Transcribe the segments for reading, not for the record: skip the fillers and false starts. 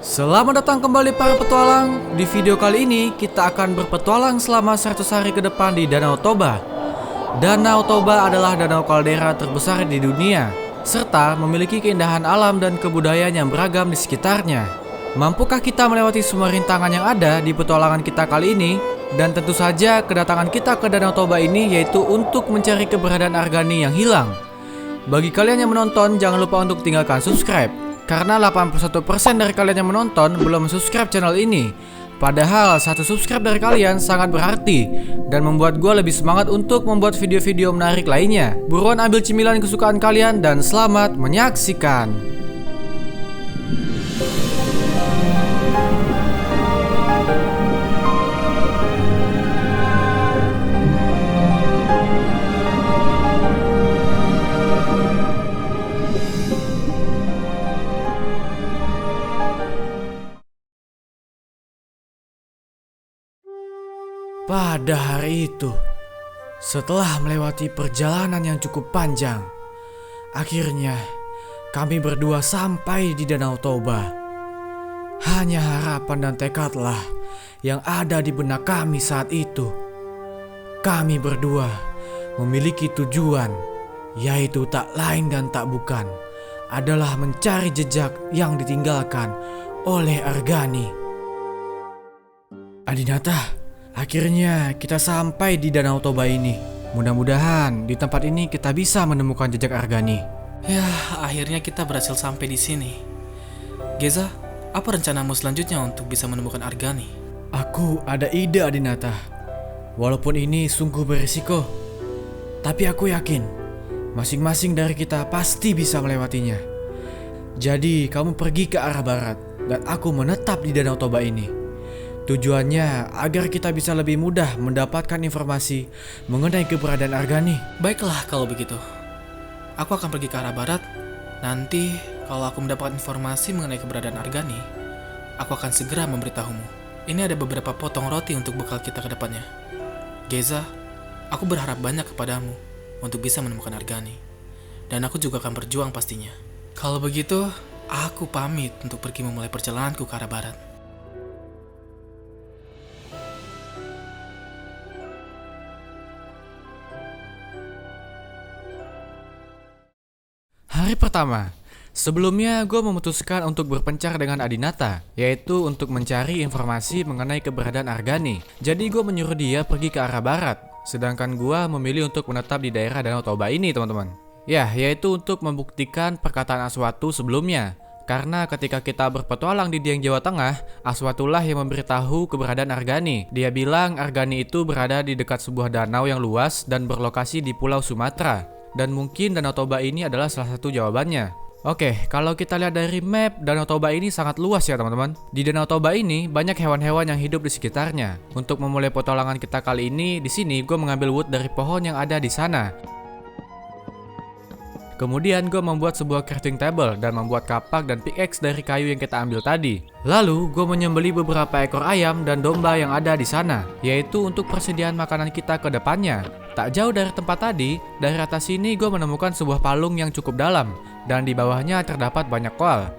Selamat datang kembali para petualang. Di video kali ini kita akan berpetualang selama 100 hari ke depan di Danau Toba. Danau Toba adalah danau kaldera terbesar di dunia, serta memiliki keindahan alam dan kebudayaan yang beragam di sekitarnya. Mampukah kita melewati semua rintangan yang ada di petualangan kita kali ini? Dan tentu saja kedatangan kita ke Danau Toba ini yaitu untuk mencari keberadaan Argani yang hilang. Bagi kalian yang menonton, jangan lupa untuk tinggalkan subscribe, karena 81% dari kalian yang menonton belum subscribe channel ini. Padahal satu subscribe dari kalian sangat berarti dan membuat gue lebih semangat untuk membuat video-video menarik lainnya. Buruan ambil cemilan kesukaan kalian dan selamat menyaksikan. Pada hari itu, setelah melewati perjalanan yang cukup panjang, akhirnya kami berdua sampai di Danau Toba. Hanya harapan dan tekadlah yang ada di benak kami saat itu. Kami berdua memiliki tujuan, yaitu tak lain dan tak bukan adalah mencari jejak yang ditinggalkan oleh Argani. Adinata, akhirnya kita sampai di Danau Toba ini. Mudah-mudahan di tempat ini kita bisa menemukan jejak Argani. Ya, akhirnya kita berhasil sampai di sini. Geza, apa rencanamu selanjutnya untuk bisa menemukan Argani? Aku ada ide, Adinata. Walaupun ini sungguh berisiko, tapi aku yakin masing-masing dari kita pasti bisa melewatinya. Jadi kamu pergi ke arah barat dan aku menetap di Danau Toba ini. Tujuannya agar kita bisa lebih mudah mendapatkan informasi mengenai keberadaan Argani. Baiklah kalau begitu. Aku akan pergi ke arah barat. Nanti kalau aku mendapatkan informasi mengenai keberadaan Argani, aku akan segera memberitahumu. Ini ada beberapa potong roti untuk bekal kita ke depannya. Geza, aku berharap banyak kepadamu untuk bisa menemukan Argani. Dan aku juga akan berjuang pastinya. Kalau begitu, aku pamit untuk pergi memulai perjalananku ke arah barat. Hari pertama, sebelumnya gue memutuskan untuk berpencar dengan Adinata, yaitu untuk mencari informasi mengenai keberadaan Argani. Jadi gue menyuruh dia pergi ke arah barat, sedangkan gue memilih untuk menetap di daerah Danau Toba ini, teman-teman. Ya, yaitu untuk membuktikan perkataan Aswatu sebelumnya. Karena ketika kita berpetualang di Dieng Jawa Tengah, Aswatulah yang memberitahu keberadaan Argani. Dia bilang Argani itu berada di dekat sebuah danau yang luas dan berlokasi di Pulau Sumatera. Dan mungkin Danau Toba ini adalah salah satu jawabannya. Oke, kalau kita lihat dari map, Danau Toba ini sangat luas ya teman-teman. Di Danau Toba ini banyak hewan-hewan yang hidup di sekitarnya. Untuk memulai petualangan kita kali ini, di sini gue mengambil wood dari pohon yang ada di sana. Kemudian gue membuat sebuah crafting table dan membuat kapak dan pickaxe dari kayu yang kita ambil tadi. Lalu gue menyembeli beberapa ekor ayam dan domba yang ada di sana, yaitu untuk persediaan makanan kita ke depannya. Tak jauh dari tempat tadi, dari atas sini gue menemukan sebuah palung yang cukup dalam dan di bawahnya terdapat banyak koal.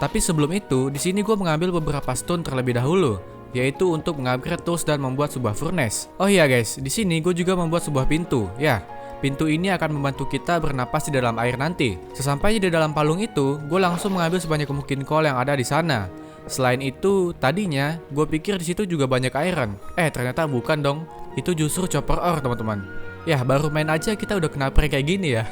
Tapi sebelum itu, di sini gue mengambil beberapa stone terlebih dahulu, yaitu untuk mengupgrade tools dan membuat sebuah furnace. Oh iya guys, di sini gue juga membuat sebuah pintu. Ya, pintu ini akan membantu kita bernapas di dalam air nanti. Sesampainya di dalam palung itu, gue langsung mengambil sebanyak mungkin coal yang ada di sana. Selain itu, tadinya gue pikir di situ juga banyak iron. Ternyata bukan dong. Itu justru chopper ore, teman-teman. Ya, baru main aja kita udah kena prank kayak gini ya.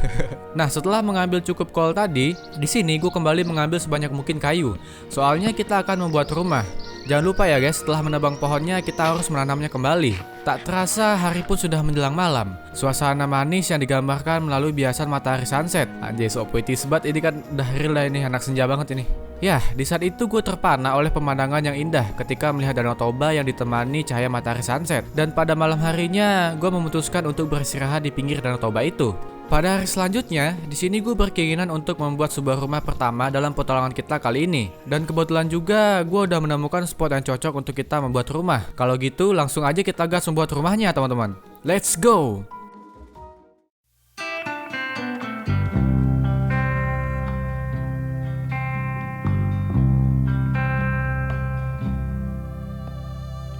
Nah, setelah mengambil cukup coal tadi, di sini gue kembali mengambil sebanyak mungkin kayu. Soalnya kita akan membuat rumah. Jangan lupa ya guys, setelah menebang pohonnya kita harus menanamnya kembali. Tak terasa hari pun sudah menjelang malam. Suasana manis yang digambarkan melalui biasan matahari sunset. Anjay, so pretty banget ini kan udah real lah ini, anak senja banget ini. Ya, di saat itu gue terpana oleh pemandangan yang indah ketika melihat Danau Toba yang ditemani cahaya matahari sunset. Dan pada malam harinya, gue memutuskan untuk beristirahat di pinggir Danau Toba itu. Pada hari selanjutnya, di sini gue berkeinginan untuk membuat sebuah rumah pertama dalam petualangan kita kali ini. Dan kebetulan juga gue udah menemukan spot yang cocok untuk kita membuat rumah. Kalau gitu, langsung aja kita gas membuat rumahnya, teman-teman. Let's go!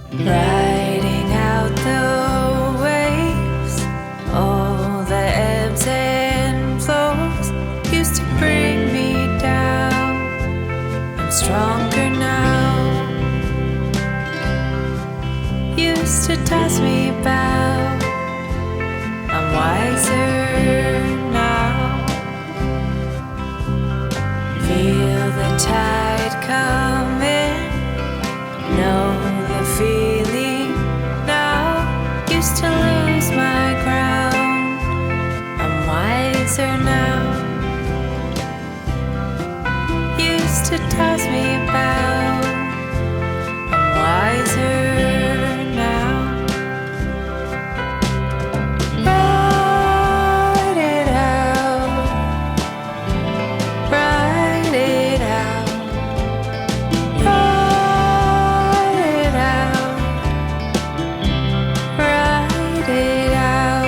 Riding out the waves, all the ebbs and flows used to bring me down. I'm stronger now. Used to toss me about. I'm wiser now. Feel the tide coming. Know the feeling now. Used to lose my ground. I'm wiser now. Used to toss me about. I'm wiser now. Ride it out. Ride it out. Ride it out. Ride it out.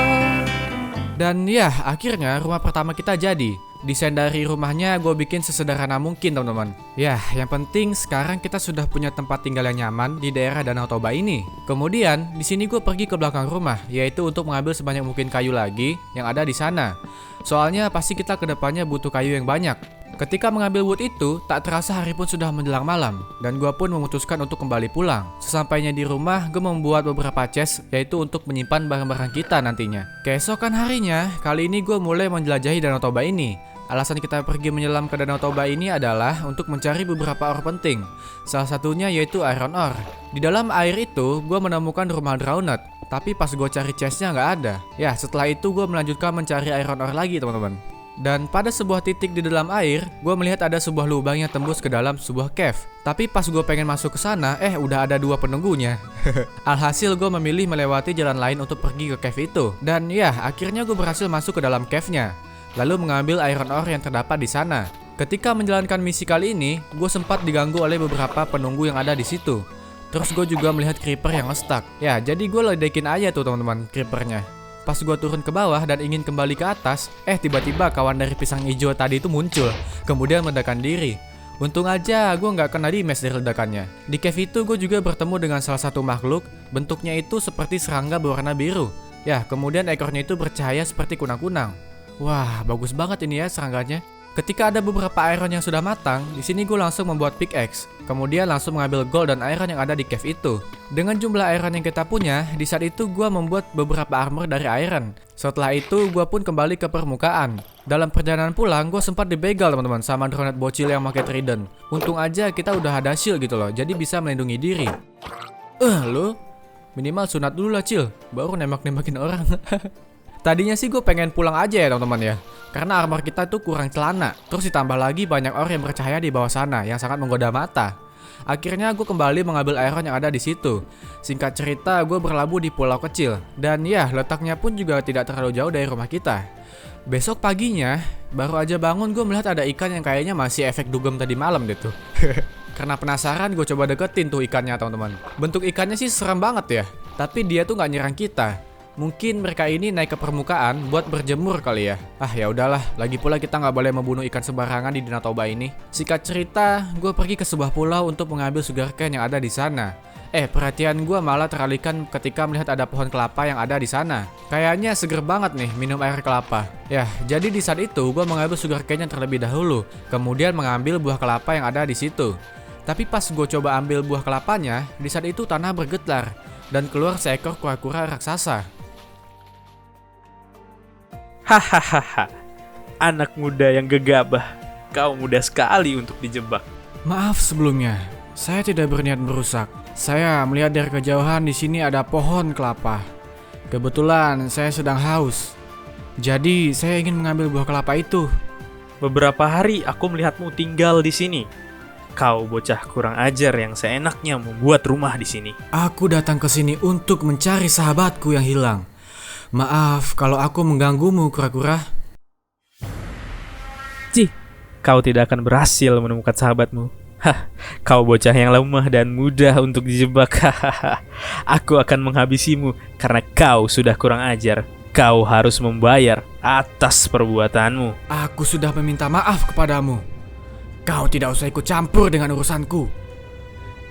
Dan ya, akhirnya rumah pertama kita jadi. Desain dari rumahnya gue bikin sesederhana mungkin, teman-teman. Ya, yang penting sekarang kita sudah punya tempat tinggal yang nyaman di daerah Danau Toba ini. Kemudian, di sini gue pergi ke belakang rumah, yaitu untuk mengambil sebanyak mungkin kayu lagi yang ada di sana. Soalnya pasti kita kedepannya butuh kayu yang banyak. Ketika mengambil wood itu, tak terasa hari pun sudah menjelang malam, dan gue pun memutuskan untuk kembali pulang. Sesampainya di rumah, gue membuat beberapa chest, yaitu untuk menyimpan barang-barang kita nantinya. Keesokan harinya, kali ini gue mulai menjelajahi Danau Toba ini. Alasan kita pergi menyelam ke Danau Toba ini adalah untuk mencari beberapa ore penting. Salah satunya yaitu iron ore. Di dalam air itu, gue menemukan rumah Drowned, tapi pas gue cari chestnya nggak ada. Ya, setelah itu gue melanjutkan mencari iron ore lagi, teman-teman. Dan pada sebuah titik di dalam air, gue melihat ada sebuah lubang yang tembus ke dalam sebuah cave. Tapi pas gue pengen masuk ke sana, udah ada 2 penunggunya. Alhasil gue memilih melewati jalan lain untuk pergi ke cave itu. Dan ya, akhirnya gue berhasil masuk ke dalam cave-nya, lalu mengambil iron ore yang terdapat di sana. Ketika menjalankan misi kali ini, gue sempat diganggu oleh beberapa penunggu yang ada di situ. Terus gue juga melihat creeper yang nge-stuck. Ya, jadi gue ledekin aja tuh teman-teman creepernya. Pas gue turun ke bawah dan ingin kembali ke atas, tiba-tiba kawan dari pisang hijau tadi itu muncul, kemudian meledakan diri. Untung aja gue nggak kena damage dari ledakannya. Di cave itu gue juga bertemu dengan salah satu makhluk, bentuknya itu seperti serangga berwarna biru. Ya, kemudian ekornya itu bercahaya seperti kunang-kunang. Wah, bagus banget ini ya serangganya. Ketika ada beberapa iron yang sudah matang, di sini gue langsung membuat pickaxe. Kemudian langsung mengambil gold dan iron yang ada di cave itu. Dengan jumlah iron yang kita punya, di saat itu gue membuat beberapa armor dari iron. Setelah itu, gue pun kembali ke permukaan. Dalam perjalanan pulang, gue sempat dibegal teman-teman sama Drowned bocil yang pakai trident. Untung aja kita udah ada shield gitu loh, jadi bisa melindungi diri. Lo minimal sunat dulu lah Cil, baru nembak-nembakin orang. Tadinya sih gue pengen pulang aja ya teman-teman ya, karena armor kita tuh kurang celana. Terus ditambah lagi banyak ore yang bercahaya di bawah sana yang sangat menggoda mata. Akhirnya gue kembali mengambil iron yang ada di situ. Singkat cerita, gue berlabuh di pulau kecil. Dan ya, letaknya pun juga tidak terlalu jauh dari rumah kita. Besok paginya, baru aja bangun gue melihat ada ikan yang kayaknya masih efek dugem tadi malam deh tuh. Karena penasaran, gue coba deketin tuh ikannya teman-teman. Bentuk ikannya sih serem banget ya, tapi dia tuh nggak nyerang kita. Mungkin mereka ini naik ke permukaan buat berjemur kali ya. Ya udahlah, lagi pula kita nggak boleh membunuh ikan sembarangan di Danau Toba ini. Singkat cerita, gue pergi ke sebuah pulau untuk mengambil sugarcane yang ada di sana. Perhatian gue malah teralihkan ketika melihat ada pohon kelapa yang ada di sana. Kayaknya seger banget nih minum air kelapa. Ya, jadi di saat itu gue mengambil sugarcane yang terlebih dahulu, kemudian mengambil buah kelapa yang ada di situ. Tapi pas gue coba ambil buah kelapanya, di saat itu tanah bergetar dan keluar seekor kura-kura raksasa. Hahaha, anak muda yang gegabah, kau mudah sekali untuk dijebak. Maaf sebelumnya, saya tidak berniat merusak. Saya melihat dari kejauhan di sini ada pohon kelapa. Kebetulan saya sedang haus, jadi saya ingin mengambil buah kelapa itu. Beberapa hari aku melihatmu tinggal di sini. Kau bocah kurang ajar yang seenaknya membuat rumah di sini. Aku datang ke sini untuk mencari sahabatku yang hilang. Maaf kalau aku mengganggumu, kura-kura. Cih, kau tidak akan berhasil menemukan sahabatmu. Kau bocah yang lemah dan mudah untuk dijebak. Aku akan menghabisimu karena kau sudah kurang ajar. Kau harus membayar atas perbuatanmu. Aku sudah meminta maaf kepadamu. Kau tidak usah ikut campur dengan urusanku.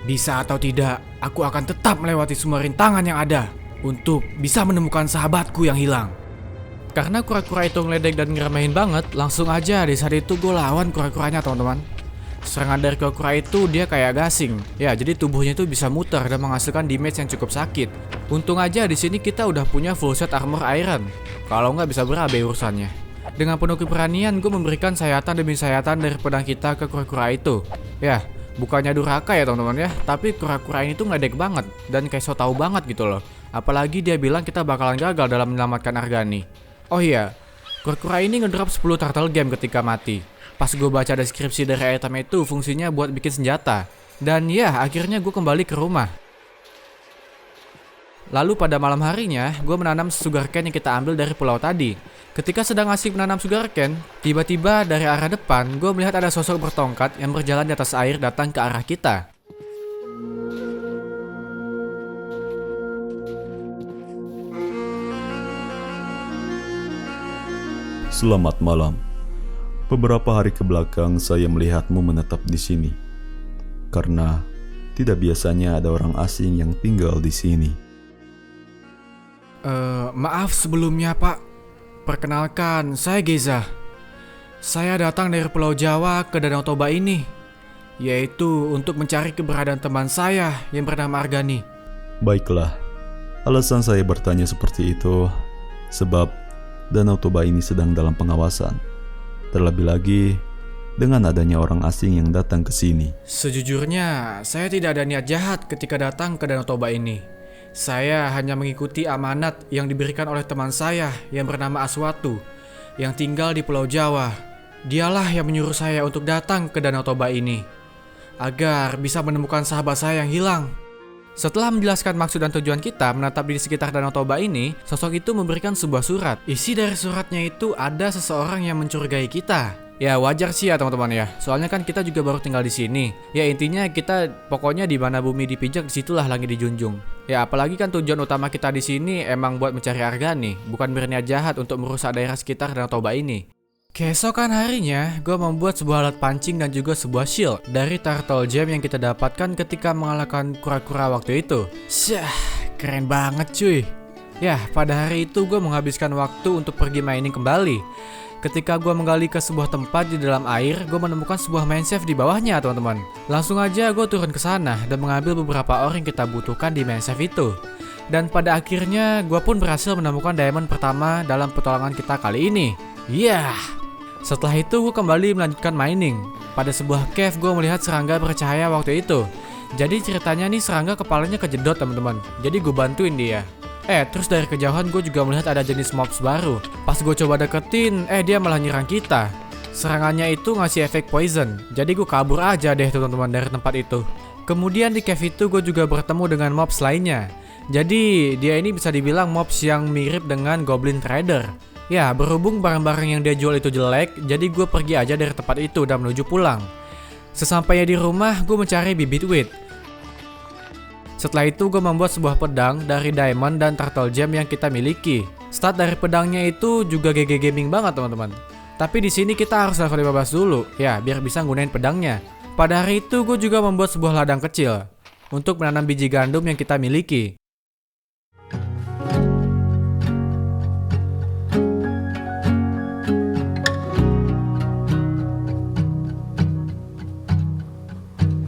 Bisa atau tidak, aku akan tetap melewati semua rintangan yang ada untuk bisa menemukan sahabatku yang hilang. Karena kura-kura itu ngeledek dan ngeremehin banget, langsung aja di saat itu gue lawan kura-kuranya teman-teman. Serangan dari kura-kura itu dia kayak gasing. Ya, jadi tubuhnya itu bisa muter dan menghasilkan damage yang cukup sakit. Untung aja di sini kita udah punya full set armor iron. Kalau nggak bisa berabe urusannya. Dengan penuh keberanian gue memberikan sayatan demi sayatan dari pedang kita ke kura-kura itu. Ya, bukannya durhaka ya teman-teman ya, tapi kura-kura ini tuh ngeledek banget dan kayak so tau banget gitu loh. Apalagi dia bilang kita bakalan gagal dalam menyelamatkan Argani. Oh iya, kura-kura ini ngedrop 10 turtle game ketika mati. Pas gue baca deskripsi dari item itu fungsinya buat bikin senjata. Dan ya, akhirnya gue kembali ke rumah. Lalu pada malam harinya, gue menanam sugarcane yang kita ambil dari pulau tadi. Ketika sedang asik menanam sugarcane, tiba-tiba dari arah depan, gue melihat ada sosok bertongkat yang berjalan di atas air datang ke arah kita. Selamat malam. Beberapa hari ke belakang saya melihatmu menetap di sini. Karena tidak biasanya ada orang asing yang tinggal di sini. Maaf sebelumnya Pak. Perkenalkan, saya Geza. Saya datang dari Pulau Jawa ke Danau Toba ini, yaitu untuk mencari keberadaan teman saya yang bernama Argani. Baiklah, alasan saya bertanya seperti itu sebab Danau Toba ini sedang dalam pengawasan. Terlebih lagi dengan adanya orang asing yang datang ke sini. Sejujurnya, saya tidak ada niat jahat ketika datang ke Danau Toba ini. Saya hanya mengikuti amanat yang diberikan oleh teman saya yang bernama Aswatu, yang tinggal di Pulau Jawa. Dialah yang menyuruh saya untuk datang ke Danau Toba ini, agar bisa menemukan sahabat saya yang hilang. Setelah menjelaskan maksud dan tujuan kita menetap di sekitar Danau Toba ini, sosok itu memberikan sebuah surat. Isi dari suratnya itu ada seseorang yang mencurigai kita. Ya wajar sih ya teman-teman ya, soalnya kan kita juga baru tinggal di sini. Ya intinya kita pokoknya di mana bumi dipijak disitulah langit dijunjung. Ya apalagi kan tujuan utama kita di sini emang buat mencari Argani, bukan berniat jahat untuk merusak daerah sekitar Danau Toba ini. Keesokan harinya, gue membuat sebuah alat pancing dan juga sebuah shield dari turtle gem yang kita dapatkan ketika mengalahkan kura-kura waktu itu. Syah, keren banget cuy. Ya, pada hari itu gue menghabiskan waktu untuk pergi mining kembali. Ketika gue menggali ke sebuah tempat di dalam air, gue menemukan sebuah mine shaft di bawahnya teman-teman. Langsung aja gue turun ke sana dan mengambil beberapa ore yang kita butuhkan di mine shaft itu. Dan pada akhirnya, gue pun berhasil menemukan diamond pertama dalam petualangan kita kali ini. Setelah itu gue kembali melanjutkan mining. Pada sebuah cave gue melihat serangga bercahaya waktu itu. Jadi ceritanya nih serangga kepalanya kejedot teman-teman. Jadi gue bantuin dia. Terus dari kejauhan gue juga melihat ada jenis mobs baru. Pas gue coba deketin, dia malah nyerang kita. Serangannya itu ngasih efek poison. Jadi gue kabur aja deh teman-teman dari tempat itu. Kemudian di cave itu gue juga bertemu dengan mobs lainnya. Jadi dia ini bisa dibilang mobs yang mirip dengan Goblin Trader. Ya, berhubung barang-barang yang dia jual itu jelek, jadi gue pergi aja dari tempat itu dan menuju pulang. Sesampainya di rumah, gue mencari bibit wheat. Setelah itu gue membuat sebuah pedang dari diamond dan turtle gem yang kita miliki. Stat dari pedangnya itu juga GG gaming banget teman-teman. Tapi di sini kita harus level 15 dulu, ya biar bisa gunain pedangnya. Pada hari itu gue juga membuat sebuah ladang kecil untuk menanam biji gandum yang kita miliki.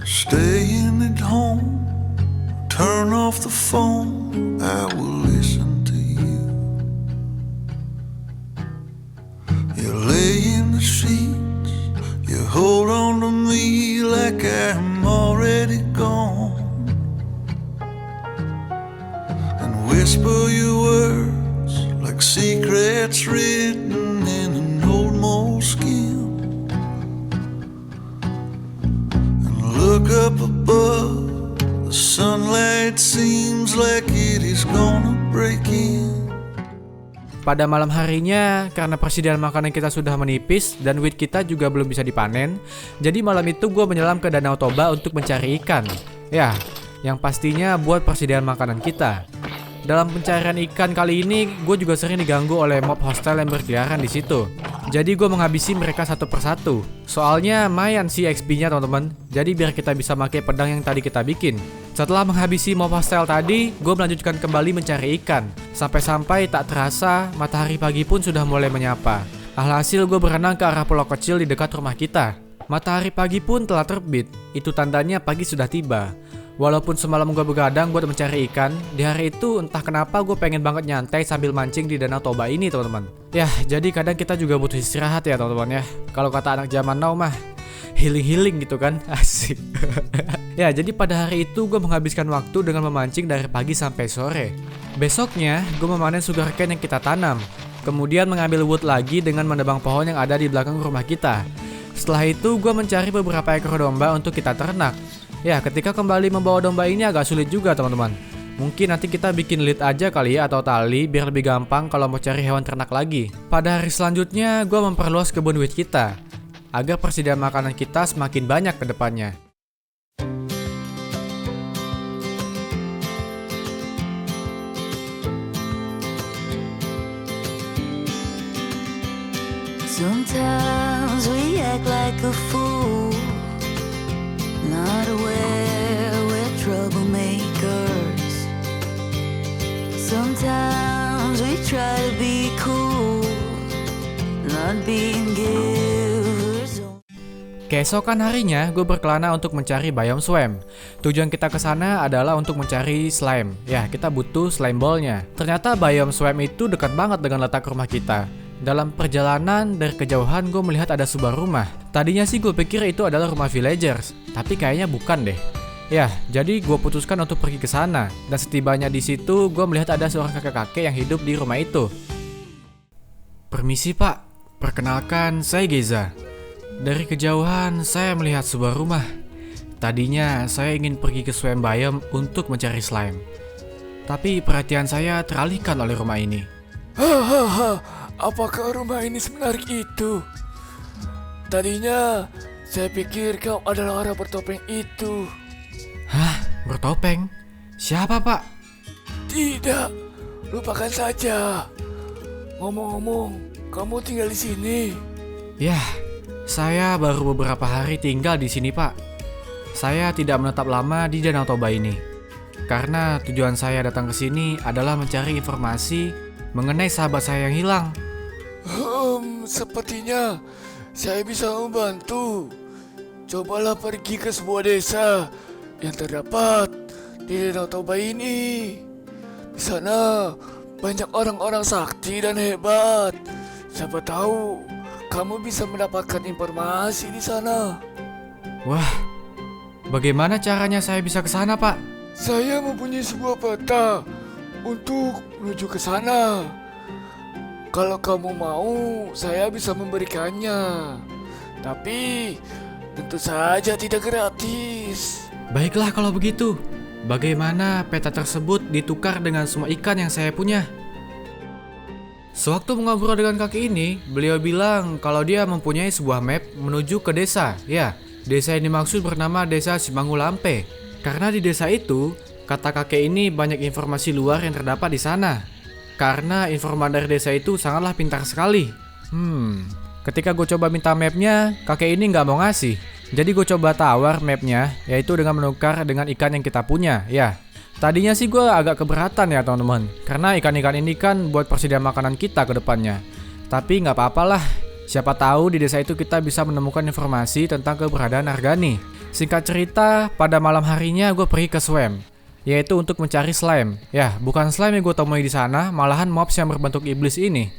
Staying at home, turn off the phone, I will listen to you. You lay in the sheets, you hold on to me like I'm already gone, and whisper your words like secrets written in an old moleskin. Look up above, the sunlight seems like it is gonna break in. Pada malam harinya, karena persediaan makanan kita sudah menipis dan wheat kita juga belum bisa dipanen, jadi malam itu gue menyelam ke Danau Toba untuk mencari ikan. Ya, yang pastinya buat persediaan makanan kita. Dalam pencarian ikan kali ini, gue juga sering diganggu oleh mob hostel yang berkeliaran di situ. Jadi gue menghabisi mereka satu persatu. Soalnya lumayan sih XP-nya teman-teman. Jadi biar kita bisa pakai pedang yang tadi kita bikin. Setelah menghabisi mob hostile tadi, gue melanjutkan kembali mencari ikan. Sampai-sampai tak terasa matahari pagi pun sudah mulai menyapa. Alhasil gue berenang ke arah pulau kecil di dekat rumah kita. Matahari pagi pun telah terbit. Itu tandanya pagi sudah tiba. Walaupun semalam gue begadang buat mencari ikan, di hari itu entah kenapa gue pengen banget nyantai sambil mancing di Danau Toba ini teman-teman. Ya, jadi kadang kita juga butuh istirahat ya teman-teman ya. Kalau kata anak zaman now mah, healing gitu kan, asik. Ya, jadi pada hari itu gue menghabiskan waktu dengan memancing dari pagi sampai sore. Besoknya, gue memanen sugarcane yang kita tanam. Kemudian mengambil wood lagi dengan menebang pohon yang ada di belakang rumah kita. Setelah itu, gue mencari beberapa ekor domba untuk kita ternak. Ya, ketika kembali membawa domba ini agak sulit juga teman-teman. Mungkin nanti kita bikin lead aja kali ya atau tali biar lebih gampang kalau mau cari hewan ternak lagi. Pada hari selanjutnya, gue memperluas kebun wheat kita agar persediaan makanan kita semakin banyak ke depannya. Sometimes we act like a fool, not aware we're troublemakers. Sometimes we try to be cool, not being givers. Keesokan harinya, gue berkelana untuk mencari biome swamp. Tujuan kita ke sana adalah untuk mencari slime. Ya, kita butuh slime ball-nya. Ternyata biome swamp itu dekat banget dengan letak rumah kita. Dalam perjalanan dari kejauhan gue melihat ada sebuah rumah. Tadinya sih gue pikir itu adalah rumah villagers, tapi kayaknya bukan deh. Ya, jadi gue putuskan untuk pergi ke sana. Dan setibanya di situ, gue melihat ada seorang kakek-kakek yang hidup di rumah itu. Permisi pak, perkenalkan saya Geza. Dari kejauhan saya melihat sebuah rumah. Tadinya saya ingin pergi ke swamp biome untuk mencari slime. Tapi perhatian saya teralihkan oleh rumah ini. Hahaha. Apakah rumah ini semenarik itu? Tadinya saya pikir kau adalah orang bertopeng itu. Hah? Bertopeng? Siapa pak? Tidak, lupakan saja. Ngomong-ngomong, kamu tinggal di sini? Yah, saya baru beberapa hari tinggal di sini pak. Saya tidak menetap lama di Danau Toba ini. Karena tujuan saya datang ke sini adalah mencari informasi mengenai sahabat saya yang hilang. Sepertinya saya bisa membantu. Cobalah pergi ke sebuah desa yang terdapat di Danau Toba ini. Di sana banyak orang-orang sakti dan hebat. Siapa tahu kamu bisa mendapatkan informasi di sana. Wah, bagaimana caranya saya bisa ke sana, Pak? Saya mempunyai sebuah peta untuk menuju ke sana. Kalau kamu mau, saya bisa memberikannya. Tapi tentu saja tidak gratis. Baiklah kalau begitu. Bagaimana peta tersebut ditukar dengan semua ikan yang saya punya? Sewaktu mengobrol dengan kakek ini, beliau bilang kalau dia mempunyai sebuah map menuju ke desa. Ya, desa yang dimaksud bernama Desa Simangulampe. Karena di desa itu, kata kakek ini banyak informasi luar yang terdapat di sana. Karena informan dari desa itu sangatlah pintar sekali. Ketika gue coba minta mapnya, kakek ini nggak mau ngasih. Jadi gue coba tawar mapnya, yaitu dengan menukar dengan ikan yang kita punya. Ya, tadinya sih gue agak keberatan ya teman-teman, karena ikan-ikan ini kan buat persediaan makanan kita ke depannya. Tapi nggak apa-apalah, siapa tahu di desa itu kita bisa menemukan informasi tentang keberadaan Argani. Singkat cerita, pada malam harinya gue pergi ke swamp, yaitu untuk mencari slime. Ya, bukan slime yang gue temui di sana, malahan mobs yang berbentuk iblis ini.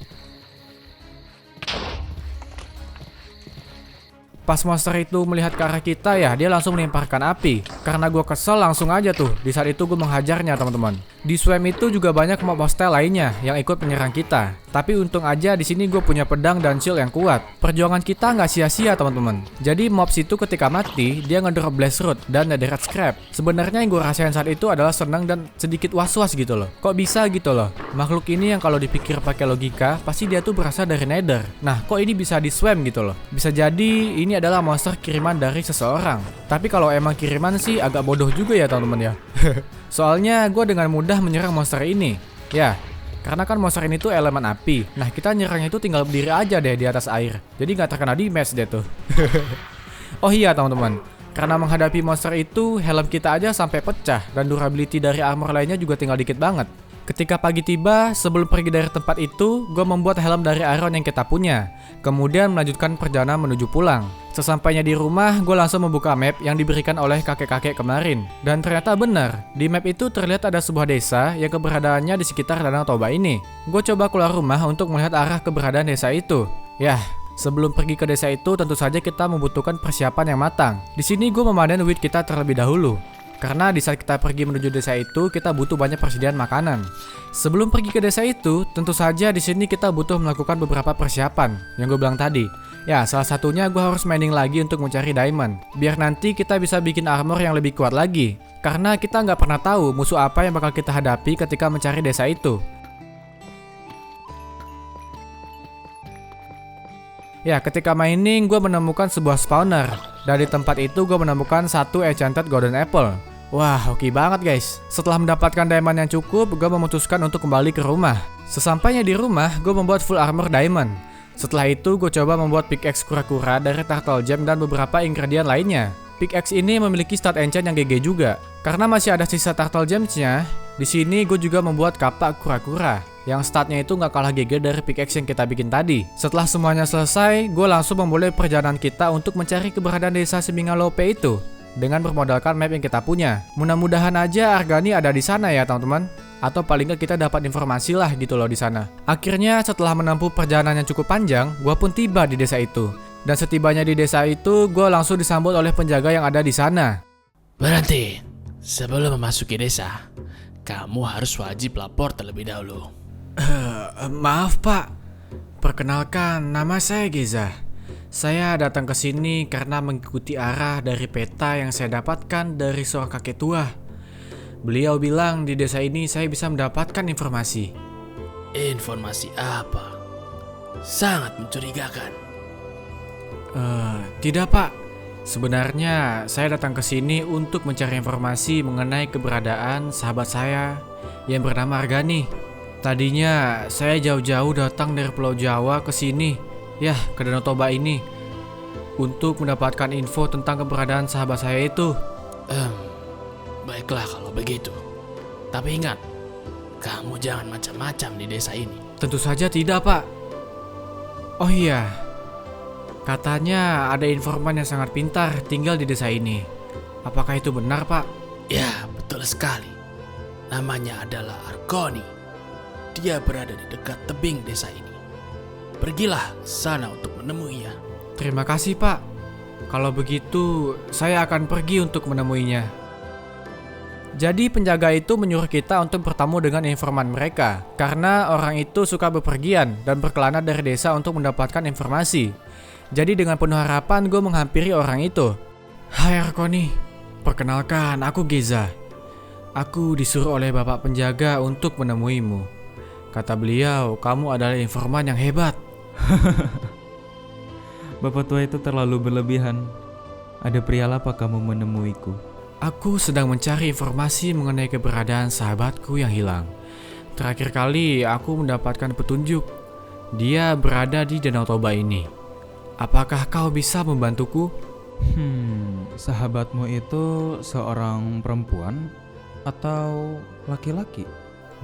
Pas monster itu melihat ke arah kita ya, dia langsung melemparkan api. Karena gue kesel langsung aja tuh, di saat itu gue menghajarnya teman-teman. Di swamp itu juga banyak mob hostile lainnya yang ikut menyerang kita. Tapi untung aja di sini gue punya pedang dan shield yang kuat. Perjuangan kita nggak sia-sia teman-teman. Jadi mobs itu ketika mati, dia ngedrop blast root dan netherite scrap. Sebenarnya yang gue rasain saat itu adalah senang dan sedikit was-was gitu loh. Kok bisa gitu loh? Makhluk ini yang kalau dipikir pakai logika, pasti dia tuh berasal dari nether. Nah, kok ini bisa di swamp gitu loh? Bisa jadi ini adalah monster kiriman dari seseorang. Tapi kalau emang kiriman sih agak bodoh juga ya teman-teman ya. Soalnya gue dengan mudah menyerang monster ini. Ya, Karena kan monster ini tuh elemen api. Nah, kita nyerangnya itu tinggal berdiri aja deh di atas air. Jadi nggak terkena damage deh tuh. Oh iya teman-teman, karena menghadapi monster itu, helm kita aja sampai pecah. Dan durability dari armor lainnya juga tinggal dikit banget. Ketika pagi tiba, sebelum pergi dari tempat itu, gue membuat helm dari iron yang kita punya. Kemudian melanjutkan perjalanan menuju pulang. Sesampainya di rumah, gue langsung membuka map yang diberikan oleh kakek-kakek kemarin. Dan ternyata benar, di map itu terlihat ada sebuah desa yang keberadaannya di sekitar Danau Toba ini. Gue coba keluar rumah untuk melihat arah keberadaan desa itu. Yah, sebelum pergi ke desa itu, tentu saja kita membutuhkan persiapan yang matang. Di sini gue memanen wheat kita terlebih dahulu. Karena di saat kita pergi menuju desa itu, kita butuh banyak persediaan makanan. Sebelum pergi ke desa itu, tentu saja di sini kita butuh melakukan beberapa persiapan yang gue bilang tadi. Ya, salah satunya gue harus mining lagi untuk mencari diamond. Biar nanti kita bisa bikin armor yang lebih kuat lagi. Karena kita nggak pernah tahu musuh apa yang bakal kita hadapi ketika mencari desa itu. Ya, ketika mining, gue menemukan sebuah spawner. Dan di tempat itu gue menemukan satu enchanted golden apple. Wah, oke banget guys. Setelah mendapatkan diamond yang cukup, gue memutuskan untuk kembali ke rumah. Sesampainya di rumah, gue membuat full armor diamond. Setelah itu, gue coba membuat pickaxe kura-kura dari turtle gem dan beberapa ingredient lainnya. Pickaxe ini memiliki stat enchant yang GG juga. Karena masih ada sisa turtle gems-nya, di sini gue juga membuat kapak kura-kura yang statnya itu nggak kalah GG dari pickaxe yang kita bikin tadi. Setelah semuanya selesai, gue langsung memulai perjalanan kita untuk mencari keberadaan desa Semingalope itu dengan bermodalkan map yang kita punya. Mudah-mudahan aja Argani ada di sana ya teman-teman. Atau paling nggak kita dapat informasi lah gitu loh di sana. Akhirnya setelah menempuh perjalanan yang cukup panjang, gue pun tiba di desa itu. Dan setibanya di desa itu, gue langsung disambut oleh penjaga yang ada di sana. Berhenti. Sebelum memasuki desa, kamu harus wajib lapor terlebih dahulu. Maaf pak, perkenalkan nama saya Geza. Saya datang ke sini karena mengikuti arah dari peta yang saya dapatkan dari seorang kakek tua. Beliau bilang di desa ini saya bisa mendapatkan informasi. Informasi apa? Sangat mencurigakan. Tidak pak, sebenarnya saya datang ke sini untuk mencari informasi mengenai keberadaan sahabat saya yang bernama Argani. Tadinya saya jauh-jauh datang dari Pulau Jawa ke sini, ya ke Danau Toba ini, untuk mendapatkan info tentang keberadaan sahabat saya itu. Baiklah kalau begitu. Tapi ingat, kamu jangan macam-macam di desa ini. Tentu saja tidak pak. Oh iya, katanya ada informan yang sangat pintar tinggal di desa ini. Apakah itu benar pak? Ya, betul sekali. Namanya adalah Argoni. Dia berada di dekat tebing desa ini. Pergilah ke sana untuk menemuinya. Terima kasih pak. Kalau begitu, saya akan pergi untuk menemuinya. Jadi penjaga itu menyuruh kita untuk bertemu dengan informan mereka. Karena orang itu suka bepergian dan berkelana dari desa untuk mendapatkan informasi. Jadi dengan penuh harapan gue menghampiri orang itu. Hai Argoni, perkenalkan aku Geza. Aku disuruh oleh bapak penjaga untuk menemuimu. Kata beliau, kamu adalah informan yang hebat. Bapak tua itu terlalu berlebihan. Ada perihal apa kamu menemuiku? Aku sedang mencari informasi mengenai keberadaan sahabatku yang hilang. Terakhir kali aku mendapatkan petunjuk. Dia berada di Danau Toba ini. Apakah kau bisa membantuku? Sahabatmu itu seorang perempuan atau laki-laki?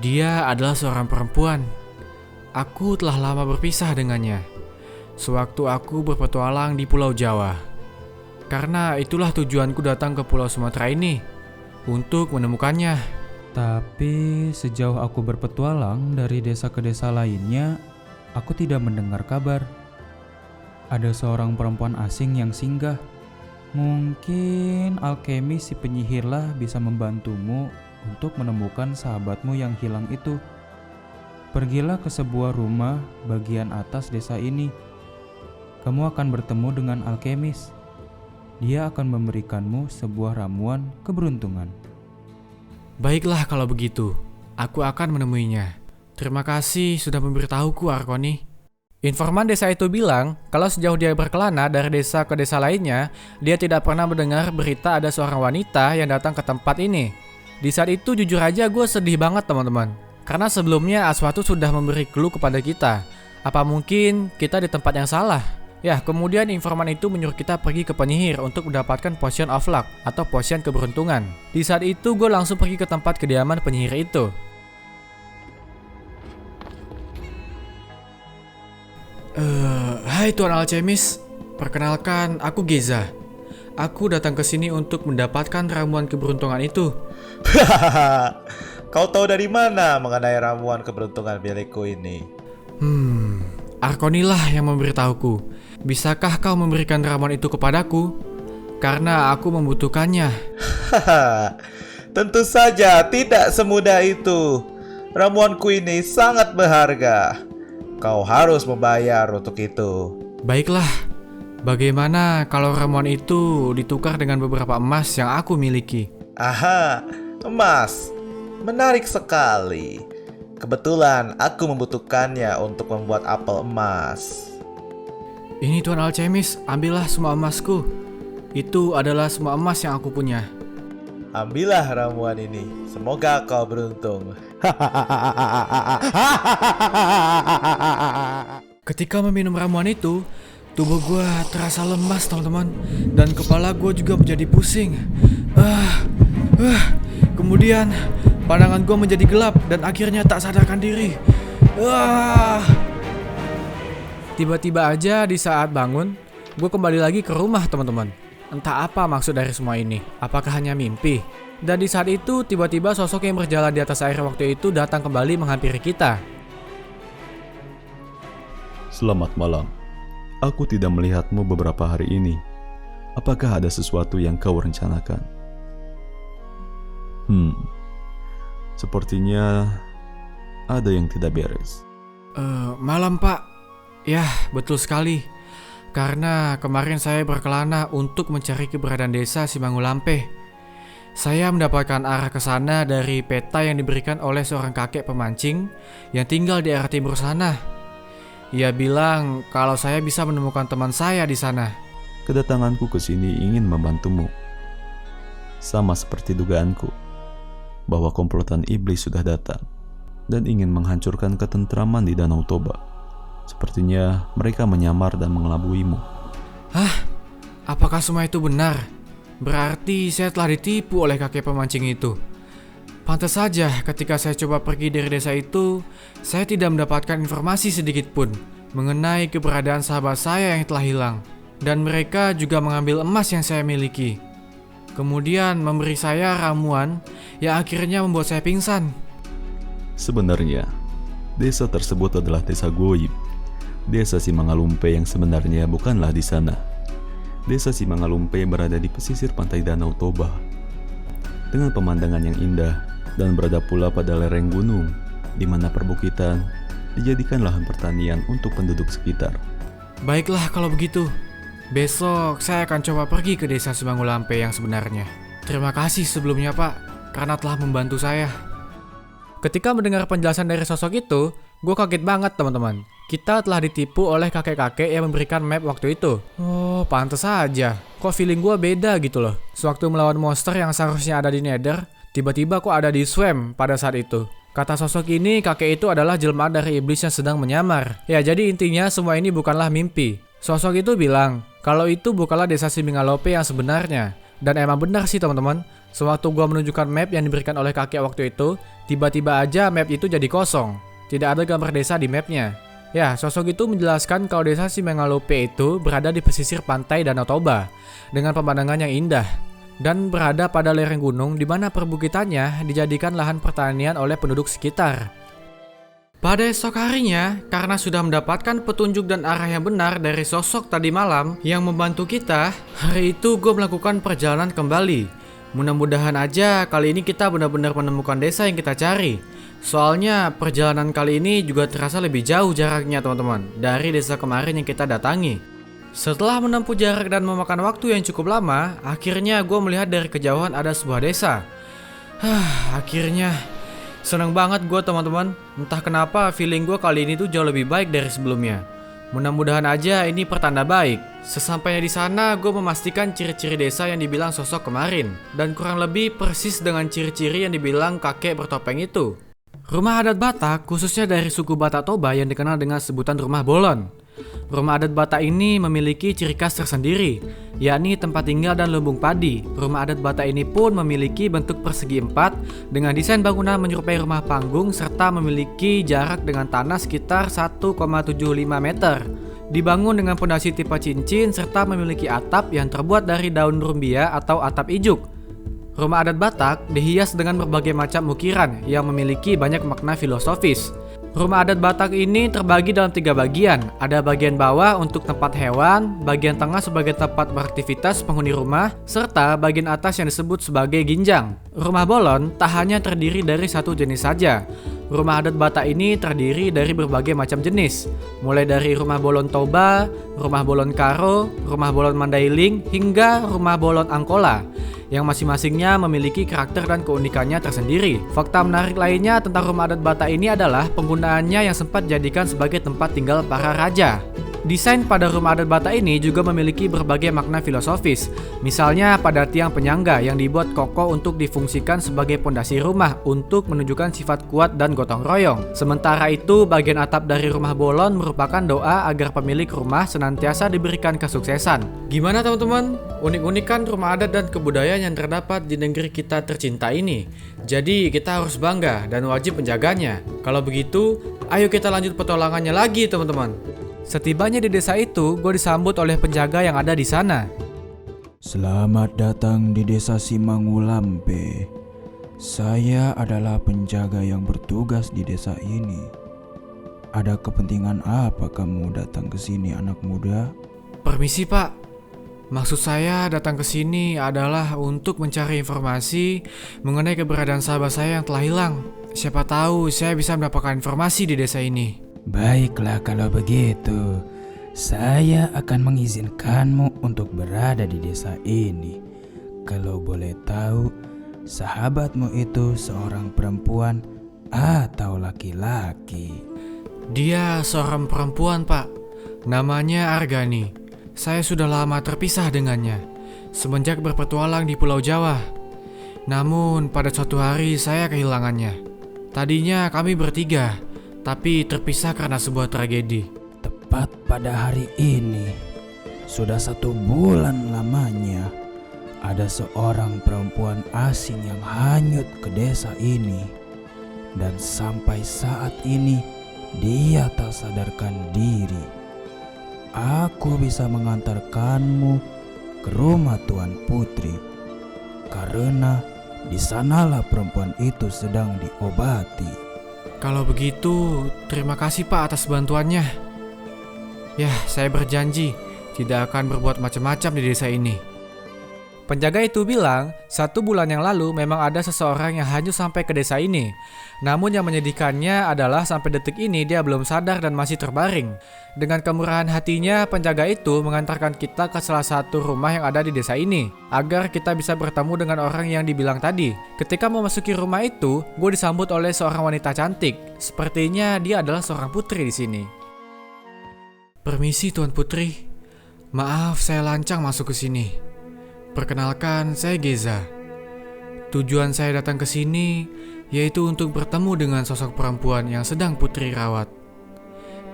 Dia adalah seorang perempuan. Aku telah lama berpisah dengannya. Sewaktu aku berpetualang di Pulau Jawa. Karena itulah tujuanku datang ke Pulau Sumatera ini, untuk menemukannya. Tapi sejauh aku berpetualang dari desa ke desa lainnya, aku tidak mendengar kabar. Ada seorang perempuan asing yang singgah. Mungkin alkemis si penyihirlah bisa membantumu untuk menemukan sahabatmu yang hilang itu. Pergilah ke sebuah rumah bagian atas desa ini. Kamu akan bertemu dengan alkemis. Dia akan memberikanmu sebuah ramuan keberuntungan. Baiklah kalau begitu, aku akan menemuinya. Terima kasih sudah memberitahuku Argoni. Informan desa itu bilang kalau sejauh dia berkelana dari desa ke desa lainnya, dia tidak pernah mendengar berita ada seorang wanita yang datang ke tempat ini. Di saat itu jujur aja gue sedih banget teman-teman. Karena sebelumnya Aswatu sudah memberi clue kepada kita. Apa mungkin kita di tempat yang salah? Ya, kemudian informan itu menyuruh kita pergi ke penyihir untuk mendapatkan potion of luck atau potion keberuntungan. Di saat itu gue langsung pergi ke tempat kediaman penyihir itu. Hai Tuan Alchemist, perkenalkan aku Geza. Aku datang ke sini untuk mendapatkan ramuan keberuntungan itu. Kau tahu dari mana mengenai ramuan keberuntungan milikku ini? Arkonilah yang memberitahuku. Bisakah kau memberikan ramuan itu kepadaku? Karena aku membutuhkannya. Tentu saja tidak semudah itu. Ramuanku ini sangat berharga. Kau harus membayar untuk itu. Baiklah, bagaimana kalau ramuan itu ditukar dengan beberapa emas yang aku miliki? Aha, emas. Menarik sekali. Kebetulan aku membutuhkannya untuk membuat apel emas. Ini Tuan Alchemist, ambillah semua emasku. Itu adalah semua emas yang aku punya. Ambillah ramuan ini. Semoga kau beruntung. Ketika meminum ramuan itu, tubuh gue terasa lemas teman-teman. Dan kepala gue juga menjadi pusing. Kemudian pandangan gue menjadi gelap dan akhirnya tak sadarkan diri. Tiba-tiba aja di saat bangun, gue kembali lagi ke rumah teman-teman. Entah apa maksud dari semua ini. Apakah hanya mimpi? Dan di saat itu tiba-tiba sosok yang berjalan di atas air waktu itu datang kembali menghampiri kita. Selamat malam. Aku tidak melihatmu beberapa hari ini. Apakah ada sesuatu yang kau rencanakan? Sepertinya ada yang tidak beres. Malam Pak. Ya, betul sekali. Karena kemarin saya berkelana untuk mencari keberadaan desa Simangulampe. Saya mendapatkan arah ke sana dari peta yang diberikan oleh seorang kakek pemancing yang tinggal di arah timur sana. Ia bilang kalau saya bisa menemukan teman saya di sana. Kedatanganku ke sini ingin membantumu. Sama seperti dugaanku, bahwa komplotan iblis sudah datang dan ingin menghancurkan ketentraman di Danau Toba. Sepertinya mereka menyamar dan mengelabuimu. Hah? Apakah semua itu benar? Berarti saya telah ditipu oleh kakek pemancing itu. Pantas saja ketika saya coba pergi dari desa itu, saya tidak mendapatkan informasi sedikit pun mengenai keberadaan sahabat saya yang telah hilang. Dan mereka juga mengambil emas yang saya miliki. Kemudian memberi saya ramuan yang akhirnya membuat saya pingsan. Sebenarnya, desa tersebut adalah desa goib. Desa Simangalumpe yang sebenarnya bukanlah di sana. Desa Simangalumpe berada di pesisir pantai Danau Toba, dengan pemandangan yang indah dan berada pula pada lereng gunung, di mana perbukitan dijadikan lahan pertanian untuk penduduk sekitar. Baiklah kalau begitu. Besok saya akan coba pergi ke desa Simangulampe yang sebenarnya. Terima kasih sebelumnya Pak, karena telah membantu saya. Ketika mendengar penjelasan dari sosok itu, gue kaget banget teman-teman. Kita telah ditipu oleh kakek-kakek yang memberikan map waktu itu. Oh, pantes aja. Kok feeling gue beda gitu loh. Sewaktu melawan monster yang seharusnya ada di Nether, tiba-tiba kok ada di Swamp pada saat itu. Kata sosok ini, kakek itu adalah jelmaan dari iblis yang sedang menyamar. Ya, jadi intinya semua ini bukanlah mimpi. Sosok itu bilang, kalau itu bukanlah desa Simingalope yang sebenarnya. Dan emang benar sih teman-teman. Sewaktu gue menunjukkan map yang diberikan oleh kakek waktu itu, tiba-tiba aja map itu jadi kosong. Tidak ada gambar desa di mapnya. Ya, sosok itu menjelaskan kalau desa Simingalope itu berada di pesisir pantai Danau Toba dengan pemandangan yang indah dan berada pada lereng gunung di mana perbukitannya dijadikan lahan pertanian oleh penduduk sekitar. Pada esok harinya, karena sudah mendapatkan petunjuk dan arah yang benar dari sosok tadi malam yang membantu kita, hari itu gue melakukan perjalanan kembali. Mudah-mudahan aja kali ini kita benar-benar menemukan desa yang kita cari. Soalnya perjalanan kali ini juga terasa lebih jauh jaraknya teman-teman dari desa kemarin yang kita datangi. Setelah menempuh jarak dan memakan waktu yang cukup lama, akhirnya gue melihat dari kejauhan ada sebuah desa. Akhirnya seneng banget gue teman-teman. Entah kenapa feeling gue kali ini tuh jauh lebih baik dari sebelumnya. Mudah-mudahan aja ini pertanda baik. Sesampainya di sana, gue memastikan ciri-ciri desa yang dibilang sosok kemarin dan kurang lebih persis dengan ciri-ciri yang dibilang kakek bertopeng itu. Rumah adat Batak, khususnya dari suku Batak Toba yang dikenal dengan sebutan rumah bolon. Rumah adat Batak ini memiliki ciri khas tersendiri, yakni tempat tinggal dan lumbung padi. Rumah adat Batak ini pun memiliki bentuk persegi 4 dengan desain bangunan menyerupai rumah panggung serta memiliki jarak dengan tanah sekitar 1,75 meter. Dibangun dengan pondasi tipe cincin serta memiliki atap yang terbuat dari daun rumbia atau atap ijuk. Rumah adat Batak dihias dengan berbagai macam ukiran yang memiliki banyak makna filosofis. Rumah adat Batak ini terbagi dalam 3 bagian. Ada bagian bawah untuk tempat hewan, bagian tengah sebagai tempat beraktivitas penghuni rumah, serta bagian atas yang disebut sebagai ginjang. Rumah bolon tak hanya terdiri dari satu jenis saja. Rumah adat Batak ini terdiri dari berbagai macam jenis, mulai dari rumah bolon Toba, rumah bolon Karo, rumah bolon Mandailing, hingga rumah bolon Angkola, yang masing-masingnya memiliki karakter dan keunikannya tersendiri. Fakta menarik lainnya tentang rumah adat Batak ini adalah penggunaannya yang sempat dijadikan sebagai tempat tinggal para raja. Desain pada rumah adat Batak ini juga memiliki berbagai makna filosofis. Misalnya pada tiang penyangga yang dibuat kokoh untuk difungsikan sebagai pondasi rumah untuk menunjukkan sifat kuat dan gotong royong. Sementara itu, bagian atap dari rumah bolon merupakan doa agar pemilik rumah senantiasa diberikan kesuksesan. Gimana teman-teman? Unik-unik kan rumah adat dan kebudayaan yang terdapat di negeri kita tercinta ini. Jadi kita harus bangga dan wajib menjaganya. Kalau begitu, ayo kita lanjut petualangannya lagi teman-teman. Setibanya di desa itu, gue disambut oleh penjaga yang ada di sana. Selamat datang di desa Simangulampe. Saya adalah penjaga yang bertugas di desa ini. Ada kepentingan apa kamu datang ke sini, anak muda? Permisi Pak, maksud saya datang ke sini adalah untuk mencari informasi mengenai keberadaan sahabat saya yang telah hilang. Siapa tahu saya bisa mendapatkan informasi di desa ini. Baiklah kalau begitu, saya akan mengizinkanmu untuk berada di desa ini. Kalau boleh tahu, sahabatmu itu seorang perempuan atau laki-laki? Dia seorang perempuan Pak, namanya Argani. Saya sudah lama terpisah dengannya, semenjak berpetualang di Pulau Jawa. Namun pada suatu hari saya kehilangannya. Tadinya kami bertiga, tapi terpisah karena sebuah tragedi. Tepat pada hari ini, sudah 1 bulan lamanya, ada seorang perempuan asing yang hanyut ke desa ini. Dan sampai saat ini, dia tak sadarkan diri. Aku bisa mengantarkanmu ke rumah Tuan Putri, karena di sanalah perempuan itu sedang diobati. Kalau begitu, terima kasih Pak atas bantuannya. Ya, saya berjanji tidak akan berbuat macam-macam di desa ini. Penjaga itu bilang, 1 bulan yang lalu memang ada seseorang yang hanyut sampai ke desa ini. Namun yang menyedihkannya adalah sampai detik ini dia belum sadar dan masih terbaring. Dengan kemurahan hatinya, penjaga itu mengantarkan kita ke salah satu rumah yang ada di desa ini, agar kita bisa bertemu dengan orang yang dibilang tadi. Ketika memasuki rumah itu, gue disambut oleh seorang wanita cantik. Sepertinya dia adalah seorang putri di sini. Permisi Tuan Putri, maaf saya lancang masuk ke sini. Perkenalkan, saya Geza. Tujuan saya datang ke sini yaitu untuk bertemu dengan sosok perempuan yang sedang Putri rawat.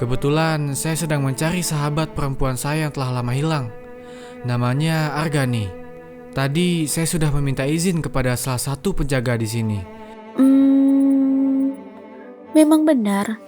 Kebetulan saya sedang mencari sahabat perempuan saya yang telah lama hilang. Namanya Argani. Tadi saya sudah meminta izin kepada salah satu penjaga di sini. Memang benar.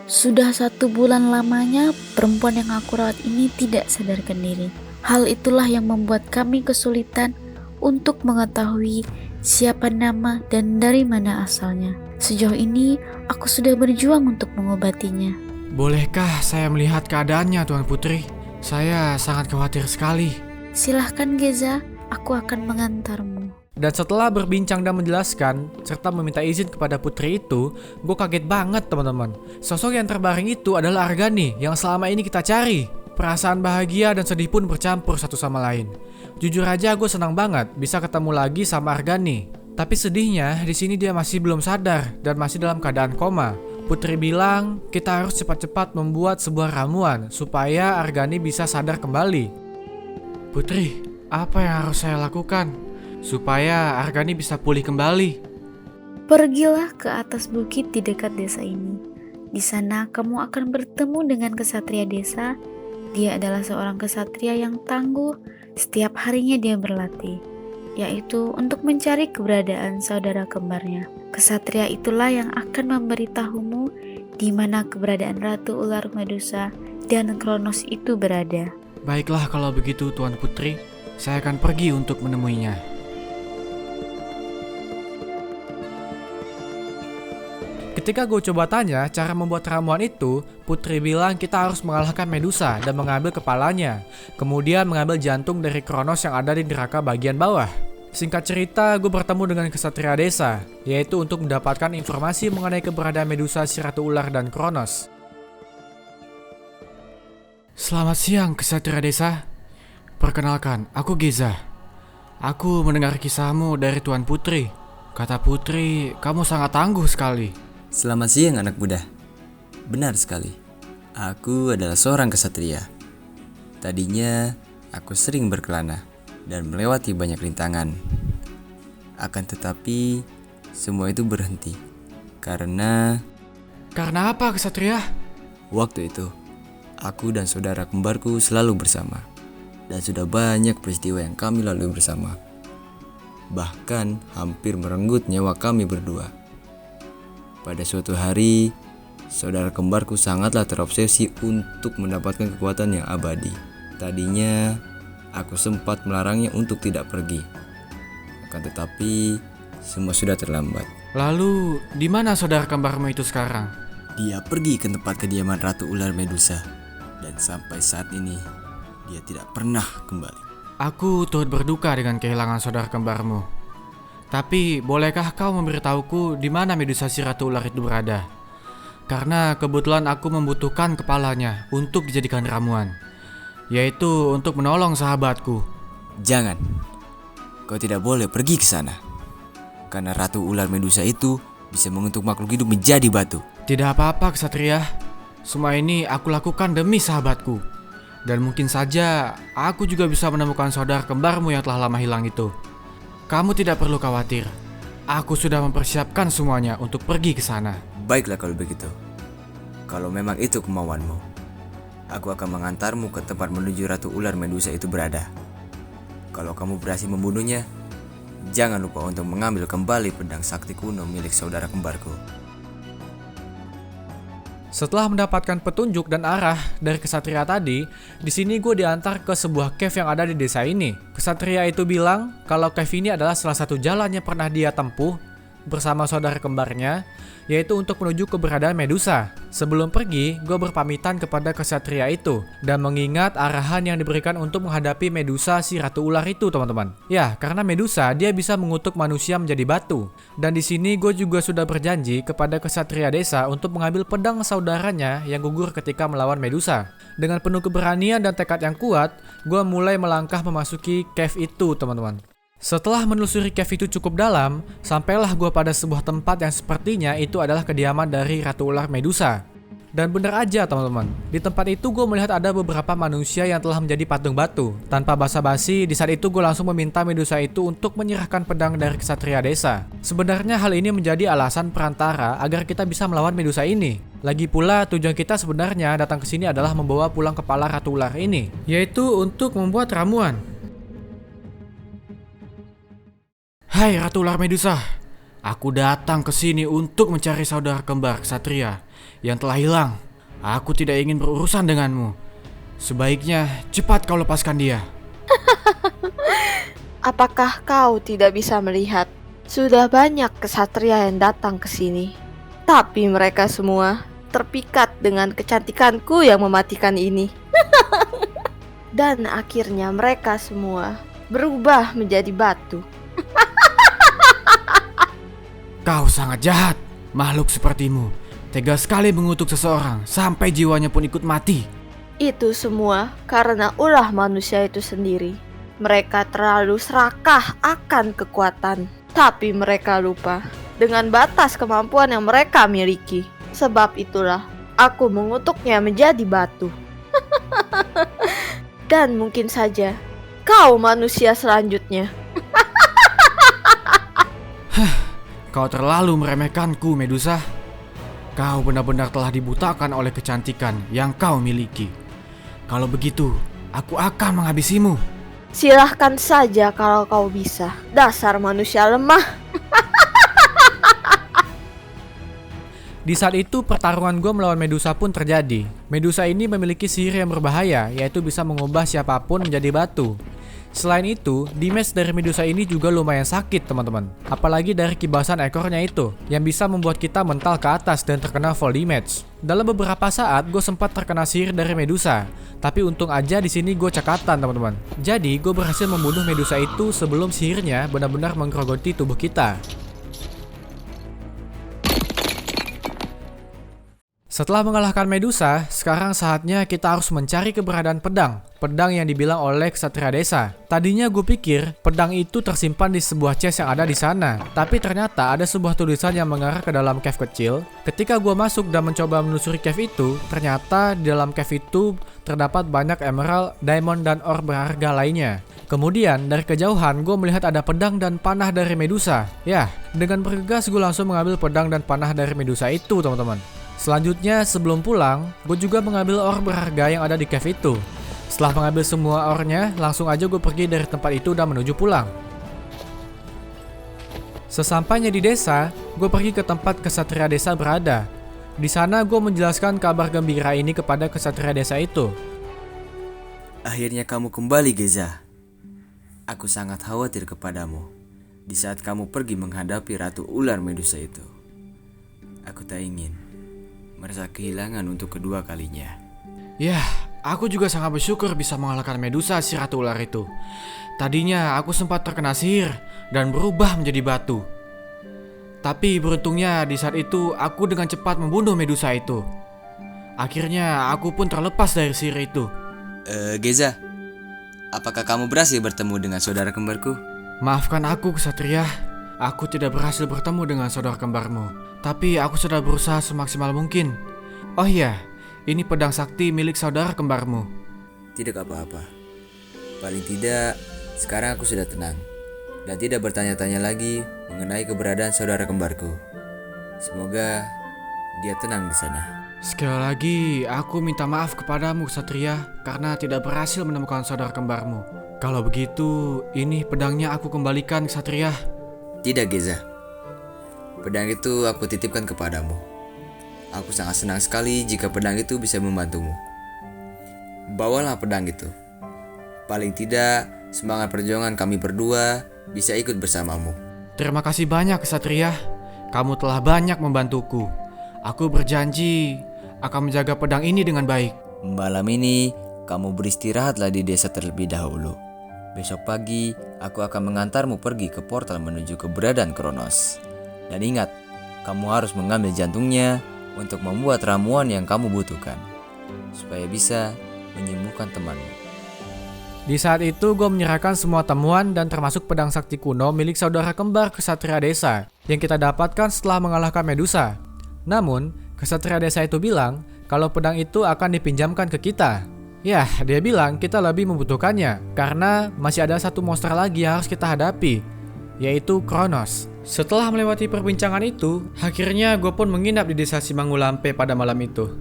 Sudah 1 bulan lamanya perempuan yang aku rawat ini tidak sadarkan diri. Hal itulah yang membuat kami kesulitan untuk mengetahui siapa nama dan dari mana asalnya. Sejauh ini aku sudah berjuang untuk mengobatinya. Bolehkah saya melihat keadaannya Tuan Putri? Saya sangat khawatir sekali. Silahkan Geza, aku akan mengantarmu. Dan setelah berbincang dan menjelaskan, serta meminta izin kepada putri itu, gue kaget banget teman-teman. Sosok yang terbaring itu adalah Argani yang selama ini kita cari. Perasaan bahagia dan sedih pun bercampur satu sama lain. Jujur aja gue senang banget bisa ketemu lagi sama Argani. Tapi sedihnya di sini dia masih belum sadar dan masih dalam keadaan koma. Putri bilang kita harus cepat-cepat membuat sebuah ramuan supaya Argani bisa sadar kembali. Putri, apa yang harus saya lakukan supaya Argani bisa pulih kembali? Pergilah ke atas bukit di dekat desa ini. Di sana kamu akan bertemu dengan kesatria desa. Dia adalah seorang kesatria yang tangguh. Setiap harinya dia berlatih, yaitu untuk mencari keberadaan saudara kembarnya. Kesatria itulah yang akan memberitahumu di mana keberadaan Ratu Ular Medusa dan Kronos itu berada. Baiklah kalau begitu Tuan Putri, saya akan pergi untuk menemuinya. Ketika gue coba tanya cara membuat ramuan itu, Putri bilang kita harus mengalahkan Medusa dan mengambil kepalanya. Kemudian mengambil jantung dari Kronos yang ada di neraka bagian bawah. Singkat cerita, gue bertemu dengan kesatria desa, yaitu untuk mendapatkan informasi mengenai keberadaan Medusa, si Ratu Ular, dan Kronos. Selamat siang, kesatria desa. Perkenalkan, aku Geza. Aku mendengar kisahmu dari Tuan Putri. Kata Putri, kamu sangat tangguh sekali. Selamat siang anak muda. Benar sekali. Aku adalah seorang kesatria. Tadinya aku sering berkelana dan melewati banyak rintangan. Akan tetapi semua itu berhenti karena apa kesatria? Waktu itu aku dan saudara kembarku selalu bersama, dan sudah banyak peristiwa yang kami lalui bersama. Bahkan hampir merenggut nyawa kami berdua. Pada suatu hari, saudara kembarku sangatlah terobsesi untuk mendapatkan kekuatan yang abadi. Tadinya, aku sempat melarangnya untuk tidak pergi. Akan tetapi, semua sudah terlambat. Lalu, di mana saudara kembarmu itu sekarang? Dia pergi ke tempat kediaman Ratu Ular Medusa. Dan sampai saat ini, dia tidak pernah kembali. Aku turut berduka dengan kehilangan saudara kembarmu. Tapi, bolehkah kau memberitahuku di mana Medusa si Ratu Ular itu berada? Karena kebetulan aku membutuhkan kepalanya untuk dijadikan ramuan, yaitu untuk menolong sahabatku. Jangan. Kau tidak boleh pergi ke sana. Karena Ratu Ular Medusa itu bisa mengutuk makhluk hidup menjadi batu. Tidak apa-apa, kesatria. Semua ini aku lakukan demi sahabatku. Dan mungkin saja aku juga bisa menemukan saudara kembarmu yang telah lama hilang itu. Kamu tidak perlu khawatir. Aku sudah mempersiapkan semuanya untuk pergi ke sana. Baiklah kalau begitu. Kalau memang itu kemauanmu, aku akan mengantarmu ke tempat menuju Ratu Ular Medusa itu berada. Kalau kamu berhasil membunuhnya, jangan lupa untuk mengambil kembali pedang sakti kuno milik saudara kembarku. Setelah mendapatkan petunjuk dan arah dari kesatria tadi, di sini gue diantar ke sebuah cave yang ada di desa ini. Kesatria itu bilang kalau cave ini adalah salah satu jalan yang pernah dia tempuh bersama saudara kembarnya, yaitu untuk menuju keberadaan Medusa. Sebelum pergi, gue berpamitan kepada kesatria itu dan mengingat arahan yang diberikan untuk menghadapi Medusa si Ratu Ular itu, teman-teman. Ya, karena Medusa dia bisa mengutuk manusia menjadi batu. Dan di sini gue juga sudah berjanji kepada kesatria desa untuk mengambil pedang saudaranya yang gugur ketika melawan Medusa. Dengan penuh keberanian dan tekad yang kuat, gue mulai melangkah memasuki cave itu, teman-teman. Setelah menelusuri cave itu cukup dalam, sampailah gue pada sebuah tempat yang sepertinya itu adalah kediaman dari Ratu Ular Medusa. Dan benar aja teman-teman, di tempat itu gue melihat ada beberapa manusia yang telah menjadi patung batu. Tanpa basa-basi, di saat itu gue langsung meminta Medusa itu untuk menyerahkan pedang dari kesatria desa. Sebenarnya hal ini menjadi alasan perantara agar kita bisa melawan Medusa ini. Lagi pula tujuan kita sebenarnya datang ke sini adalah membawa pulang kepala Ratu Ular ini, yaitu untuk membuat ramuan. Hai Ratu Ular Medusa, aku datang ke sini untuk mencari saudara kembar Ksatria yang telah hilang. Aku tidak ingin berurusan denganmu. Sebaiknya cepat kau lepaskan dia. Apakah kau tidak bisa melihat? Sudah banyak kesatria yang datang ke sini, tapi mereka semua terpikat dengan kecantikanku yang mematikan ini. Dan akhirnya mereka semua berubah menjadi batu. Kau sangat jahat. Makhluk sepertimu tega sekali mengutuk seseorang sampai jiwanya pun ikut mati. Itu semua karena ulah manusia itu sendiri. Mereka terlalu serakah akan kekuatan, tapi mereka lupa dengan batas kemampuan yang mereka miliki. Sebab itulah aku mengutuknya menjadi batu. Dan mungkin saja kau manusia selanjutnya. Kau terlalu meremehkanku, Medusa. Kau benar-benar telah dibutakan oleh kecantikan yang kau miliki. Kalau begitu, aku akan menghabisimu. Silahkan saja kalau kau bisa. Dasar manusia lemah. Di saat itu pertarungan gue melawan Medusa pun terjadi. Medusa ini memiliki sihir yang berbahaya, yaitu bisa mengubah siapapun menjadi batu. Selain itu, damage dari Medusa ini juga lumayan sakit teman-teman. Apalagi dari kibasan ekornya itu, yang bisa membuat kita mental ke atas dan terkena fall damage. Dalam beberapa saat, gue sempat terkena sihir dari Medusa. Tapi untung aja di sini gue cekatan teman-teman. Jadi, gue berhasil membunuh Medusa itu sebelum sihirnya benar-benar menggerogoti tubuh kita. Setelah mengalahkan Medusa, sekarang saatnya kita harus mencari keberadaan pedang. Pedang yang dibilang oleh Ksatria Desa. Tadinya gue pikir pedang itu tersimpan di sebuah chest yang ada di sana. Tapi ternyata ada sebuah tulisan yang mengarah ke dalam cave kecil. Ketika gue masuk dan mencoba menelusuri cave itu, ternyata di dalam cave itu terdapat banyak emerald, diamond, dan ore berharga lainnya. Kemudian dari kejauhan gue melihat ada pedang dan panah dari Medusa. Ya, dengan bergegas gue langsung mengambil pedang dan panah dari Medusa itu teman-teman. Selanjutnya sebelum pulang, gue juga mengambil ore berharga yang ada di cave itu. Setelah mengambil semua ore-nya, langsung aja gue pergi dari tempat itu dan menuju pulang. Sesampainya di desa, gue pergi ke tempat Ksatria Desa berada. Di sana gue menjelaskan kabar gembira ini kepada Ksatria Desa itu. Akhirnya kamu kembali, Geza. Aku sangat khawatir kepadamu di saat kamu pergi menghadapi Ratu Ular Medusa itu. Aku tak ingin merasa kehilangan untuk kedua kalinya. Yah, aku juga sangat bersyukur bisa mengalahkan Medusa si Ratu Ular itu. Tadinya aku sempat terkena sihir dan berubah menjadi batu. Tapi beruntungnya di saat itu aku dengan cepat membunuh Medusa itu. Akhirnya aku pun terlepas dari sihir itu. Geza, apakah kamu berhasil bertemu dengan saudara kembarku? Maafkan aku, Ksatria. Aku tidak berhasil bertemu dengan saudara kembarmu. Tapi aku sudah berusaha semaksimal mungkin. Oh iya, ini pedang sakti milik saudara kembarmu. Tidak apa-apa. Paling tidak, sekarang aku sudah tenang dan tidak bertanya-tanya lagi mengenai keberadaan saudara kembarku. Semoga dia tenang di sana. Sekali lagi, aku minta maaf kepadamu, Ksatria, karena tidak berhasil menemukan saudara kembarmu. Kalau begitu, ini pedangnya aku kembalikan, Ksatria. Tidak, Geza. Pedang itu aku titipkan kepadamu. Aku sangat senang sekali jika pedang itu bisa membantumu. Bawalah pedang itu. Paling tidak, semangat perjuangan kami berdua bisa ikut bersamamu. Terima kasih banyak, Ksatria. Kamu telah banyak membantuku. Aku berjanji akan menjaga pedang ini dengan baik. Malam ini, kamu beristirahatlah di desa terlebih dahulu. Besok pagi, aku akan mengantarmu pergi ke portal menuju keberadaan Kronos. Dan ingat, kamu harus mengambil jantungnya untuk membuat ramuan yang kamu butuhkan, supaya bisa menyembuhkan temanmu. Di saat itu, gue menyerahkan semua temuan dan termasuk pedang sakti kuno milik saudara kembar Ksatria Desa yang kita dapatkan setelah mengalahkan Medusa. Namun, Ksatria Desa itu bilang kalau pedang itu akan dipinjamkan ke kita. Yah, dia bilang kita lebih membutuhkannya karena masih ada satu monster lagi yang harus kita hadapi, yaitu Kronos. Setelah melewati perbincangan itu, akhirnya gue pun menginap di desa Simangulampe pada malam itu.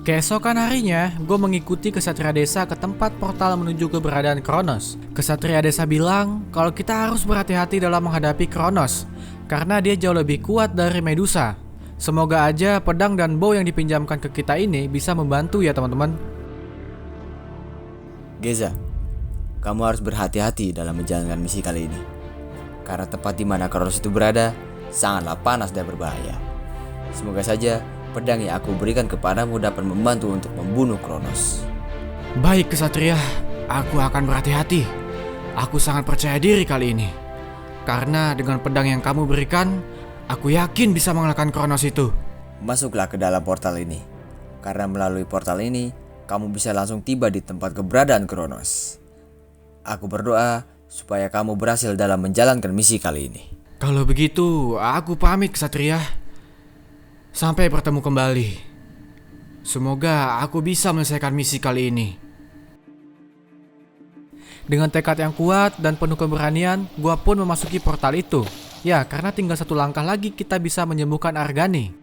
Keesokan harinya, gue mengikuti Ksatria Desa ke tempat portal menuju keberadaan Kronos. Ksatria Desa bilang kalau kita harus berhati-hati dalam menghadapi Kronos, karena dia jauh lebih kuat dari Medusa. Semoga aja pedang dan bow yang dipinjamkan ke kita ini bisa membantu ya teman-teman. Geza, kamu harus berhati-hati dalam menjalankan misi kali ini. Karena tempat di mana Kronos itu berada sangatlah panas dan berbahaya. Semoga saja pedang yang aku berikan kepadamu dapat membantu untuk membunuh Kronos. Baik, Ksatria, aku akan berhati-hati. Aku sangat percaya diri kali ini. Karena dengan pedang yang kamu berikan, aku yakin bisa mengalahkan Kronos itu. Masuklah ke dalam portal ini. Karena melalui portal ini, kamu bisa langsung tiba di tempat keberadaan Kronos. Aku berdoa supaya kamu berhasil dalam menjalankan misi kali ini. Kalau begitu, aku pamit, Ksatria. Sampai bertemu kembali. Semoga aku bisa menyelesaikan misi kali ini. Dengan tekad yang kuat dan penuh keberanian, gua pun memasuki portal itu. Ya, karena tinggal satu langkah lagi kita bisa menyembuhkan Argani.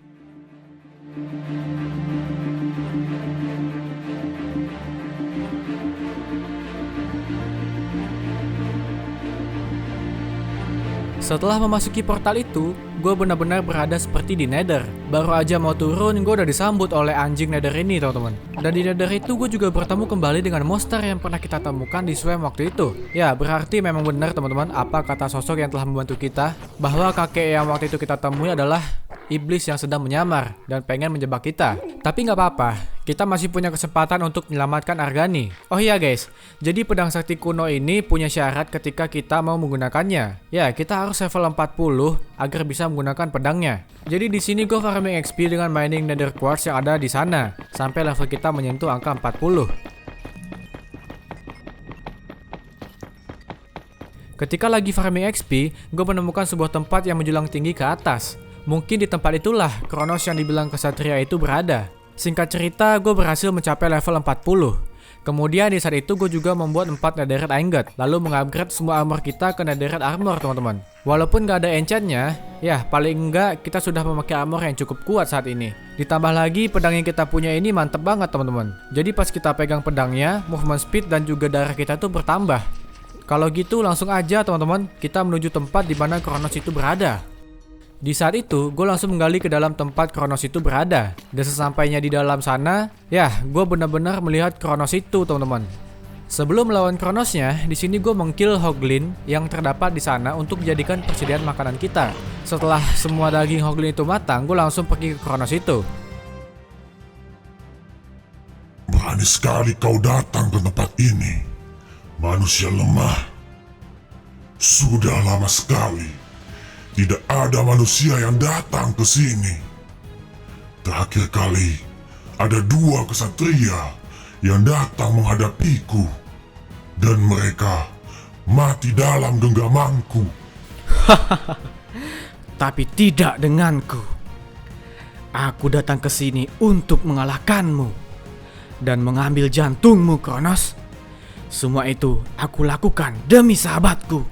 Setelah memasuki portal itu, gue benar-benar berada seperti di Nether. Baru aja mau turun, gue udah disambut oleh anjing Nether ini, teman-teman. Dan di Nether itu gue juga bertemu kembali dengan monster yang pernah kita temukan di swamp waktu itu. Ya, berarti memang benar teman-teman apa kata sosok yang telah membantu kita, bahwa kakek yang waktu itu kita temui adalah iblis yang sedang menyamar dan pengen menjebak kita. Tapi nggak apa-apa, kita masih punya kesempatan untuk menyelamatkan Argani. Oh iya guys, jadi pedang sakti kuno ini punya syarat ketika kita mau menggunakannya. Ya, kita harus level 40 agar bisa menggunakan pedangnya. Jadi di sini gue farming XP dengan mining nether quartz yang ada di sana sampai level kita menyentuh angka 40. Ketika lagi farming XP, gue menemukan sebuah tempat yang menjulang tinggi ke atas. Mungkin di tempat itulah Kronos yang dibilang kesatria itu berada. Singkat cerita, gue berhasil mencapai level 40. Kemudian di saat itu gue juga membuat 4 netherite ingot, lalu mengupgrade semua armor kita ke netherite armor teman-teman. Walaupun gak ada enchantnya, ya paling enggak kita sudah memakai armor yang cukup kuat saat ini. Ditambah lagi pedang yang kita punya ini mantep banget teman-teman. Jadi pas kita pegang pedangnya, movement speed dan juga darah kita tuh bertambah. Kalau gitu langsung aja teman-teman, kita menuju tempat di mana Kronos itu berada. Di saat itu, gue langsung menggali ke dalam tempat Kronos itu berada. Dan sesampainya di dalam sana, ya, gue benar-benar melihat Kronos itu, teman-teman. Sebelum melawan Kronosnya, di sini gue mengkill Hoglin yang terdapat di sana untuk dijadikan persediaan makanan kita. Setelah semua daging Hoglin itu matang, gue langsung pergi ke Kronos itu. Berani sekali kau datang ke tempat ini, manusia lemah. Sudah lama sekali tidak ada manusia yang datang ke sini. Terakhir kali, ada 2 kesatria yang datang menghadapiku. Dan mereka mati dalam genggamanku. Tapi tidak denganku. Aku datang ke sini untuk mengalahkanmu. Dan mengambil jantungmu, Kronos. Semua itu aku lakukan demi sahabatku.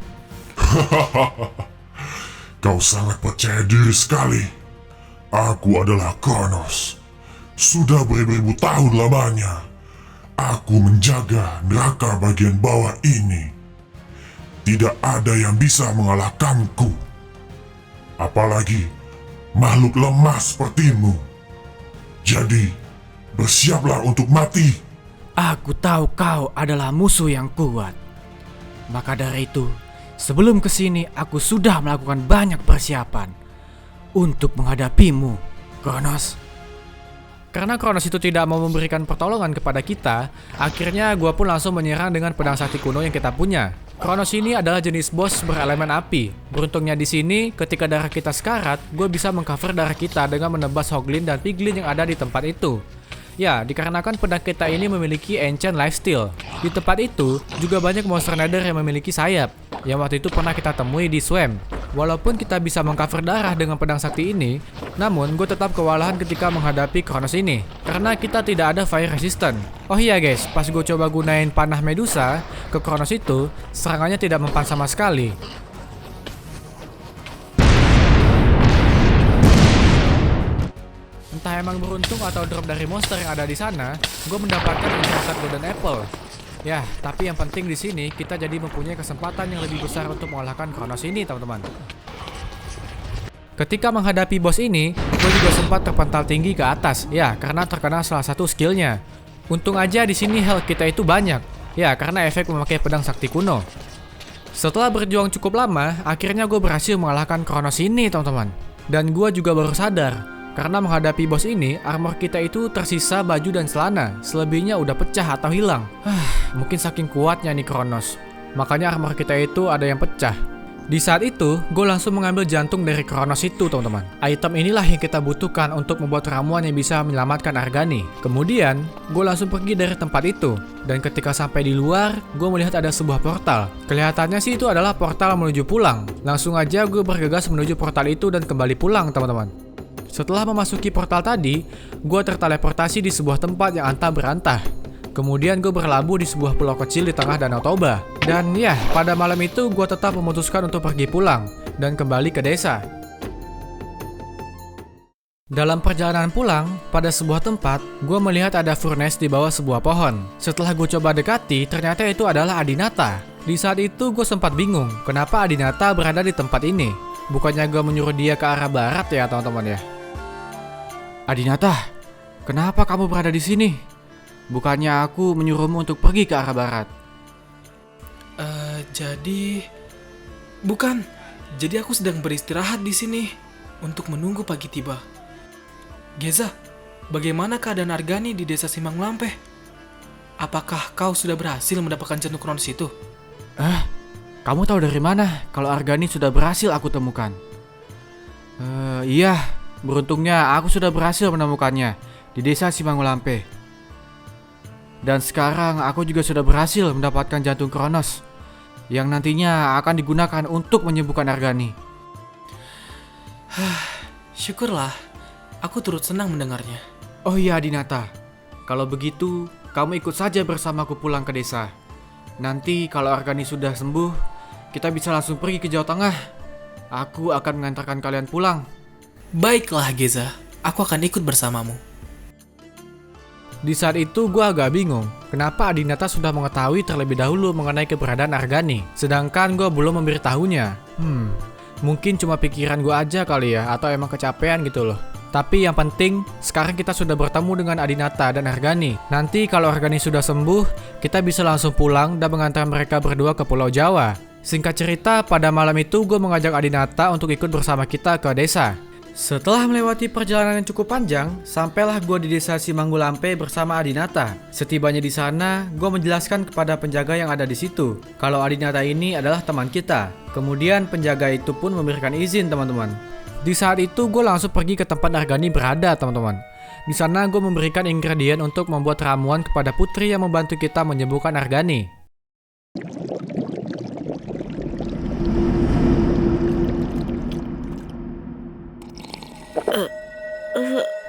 Kau sangat percaya diri sekali. Aku adalah Kronos. Sudah beribu-ribu tahun lamanya, aku menjaga neraka bagian bawah ini. Tidak ada yang bisa mengalahkanku. Apalagi makhluk lemah sepertimu. Jadi, bersiaplah untuk mati. Aku tahu kau adalah musuh yang kuat. Maka dari itu, sebelum kesini, aku sudah melakukan banyak persiapan untuk menghadapimu, Kronos. Karena Kronos itu tidak mau memberikan pertolongan kepada kita, akhirnya gua pun langsung menyerang dengan pedang sakti kuno yang kita punya. Kronos ini adalah jenis boss berelemen api. Beruntungnya di sini, ketika darah kita sekarat, gua bisa mengcover darah kita dengan menebas Hoglin dan Piglin yang ada di tempat itu. Ya, dikarenakan pedang kita ini memiliki enchant lifesteal. Di tempat itu, juga banyak monster nether yang memiliki sayap, yang waktu itu pernah kita temui di swamp. Walaupun kita bisa mengcover darah dengan pedang sakti ini, namun gue tetap kewalahan ketika menghadapi Kronos ini, karena kita tidak ada fire resistant. Oh iya guys, pas gue coba gunain panah Medusa ke Kronos itu, serangannya tidak mempan sama sekali. Entah emang beruntung atau drop dari monster yang ada di sana, gue mendapatkan enchanted golden apple. Ya, tapi yang penting di sini kita jadi mempunyai kesempatan yang lebih besar untuk mengalahkan Kronos ini, teman-teman. Ketika menghadapi bos ini, gue juga sempat terpental tinggi ke atas, ya, karena terkena salah satu skillnya. Untung aja di sini health kita itu banyak, ya, karena efek memakai pedang sakti kuno. Setelah berjuang cukup lama, akhirnya gue berhasil mengalahkan Kronos ini, teman-teman. Dan gue juga baru sadar, karena menghadapi bos ini, armor kita itu tersisa baju dan celana. Selebihnya udah pecah atau hilang. Mungkin saking kuatnya nih Kronos. Makanya armor kita itu ada yang pecah. Di saat itu, gue langsung mengambil jantung dari Kronos itu, teman-teman. Item inilah yang kita butuhkan untuk membuat ramuan yang bisa menyelamatkan Argani. Kemudian, gue langsung pergi dari tempat itu. Dan ketika sampai di luar, gue melihat ada sebuah portal. Kelihatannya sih itu adalah portal menuju pulang. Langsung aja gue bergegas menuju portal itu dan kembali pulang, teman-teman. Setelah memasuki portal tadi, gue terteleportasi di sebuah tempat yang antah berantah. Kemudian gue berlabuh di sebuah pulau kecil di tengah Danau Toba. Dan ya, pada malam itu gue tetap memutuskan untuk pergi pulang. dan kembali ke desa. Dalam perjalanan pulang, pada sebuah tempat, gue melihat ada furnace di bawah sebuah pohon. Setelah gue coba dekati, ternyata itu adalah Adinata. Di saat itu gue sempat bingung, kenapa Adinata berada di tempat ini. Bukannya gue menyuruh dia ke arah barat ya teman-teman ya. Adinata, kenapa kamu berada di sini? Bukannya aku menyuruhmu untuk pergi ke arah barat. Jadi aku sedang beristirahat di sini untuk menunggu pagi tiba. Geza, bagaimana keadaan Argani di desa Simang Lampeh? Apakah kau sudah berhasil mendapatkan jantung kronos itu? Kamu tahu dari mana kalau Argani sudah berhasil aku temukan? Iya, beruntungnya aku sudah berhasil menemukannya di desa Simang Lampeh. Dan sekarang aku juga sudah berhasil mendapatkan jantung kronos yang nantinya akan digunakan untuk menyembuhkan Argani. Syukurlah. Aku turut senang mendengarnya. Oh iya Adinata, kalau begitu kamu ikut saja bersamaku pulang ke desa. Nanti kalau Argani sudah sembuh, kita bisa langsung pergi ke Jawa Tengah. Aku akan mengantarkan kalian pulang. Baiklah Geza, aku akan ikut bersamamu. Di saat itu gue agak bingung, kenapa Adinata sudah mengetahui terlebih dahulu mengenai keberadaan Argani, sedangkan gue belum memberitahunya. Mungkin cuma pikiran gue aja kali ya, atau emang kecapean gitu loh. Tapi yang penting, sekarang kita sudah bertemu dengan Adinata dan Argani. Nanti kalau Argani sudah sembuh, kita bisa langsung pulang dan mengantar mereka berdua ke Pulau Jawa. Singkat cerita, pada malam itu gue mengajak Adinata untuk ikut bersama kita ke desa. Setelah melewati perjalanan yang cukup panjang, sampailah gue di desa Simanggu Lampeh bersama Adinata. Setibanya di sana, gue menjelaskan kepada penjaga yang ada di situ kalau Adinata ini adalah teman kita. Kemudian penjaga itu pun memberikan izin teman-teman. Di saat itu gue langsung pergi ke tempat Argani berada teman-teman. Di sana gue memberikan ingredient untuk membuat ramuan kepada putri yang membantu kita menyembuhkan Argani.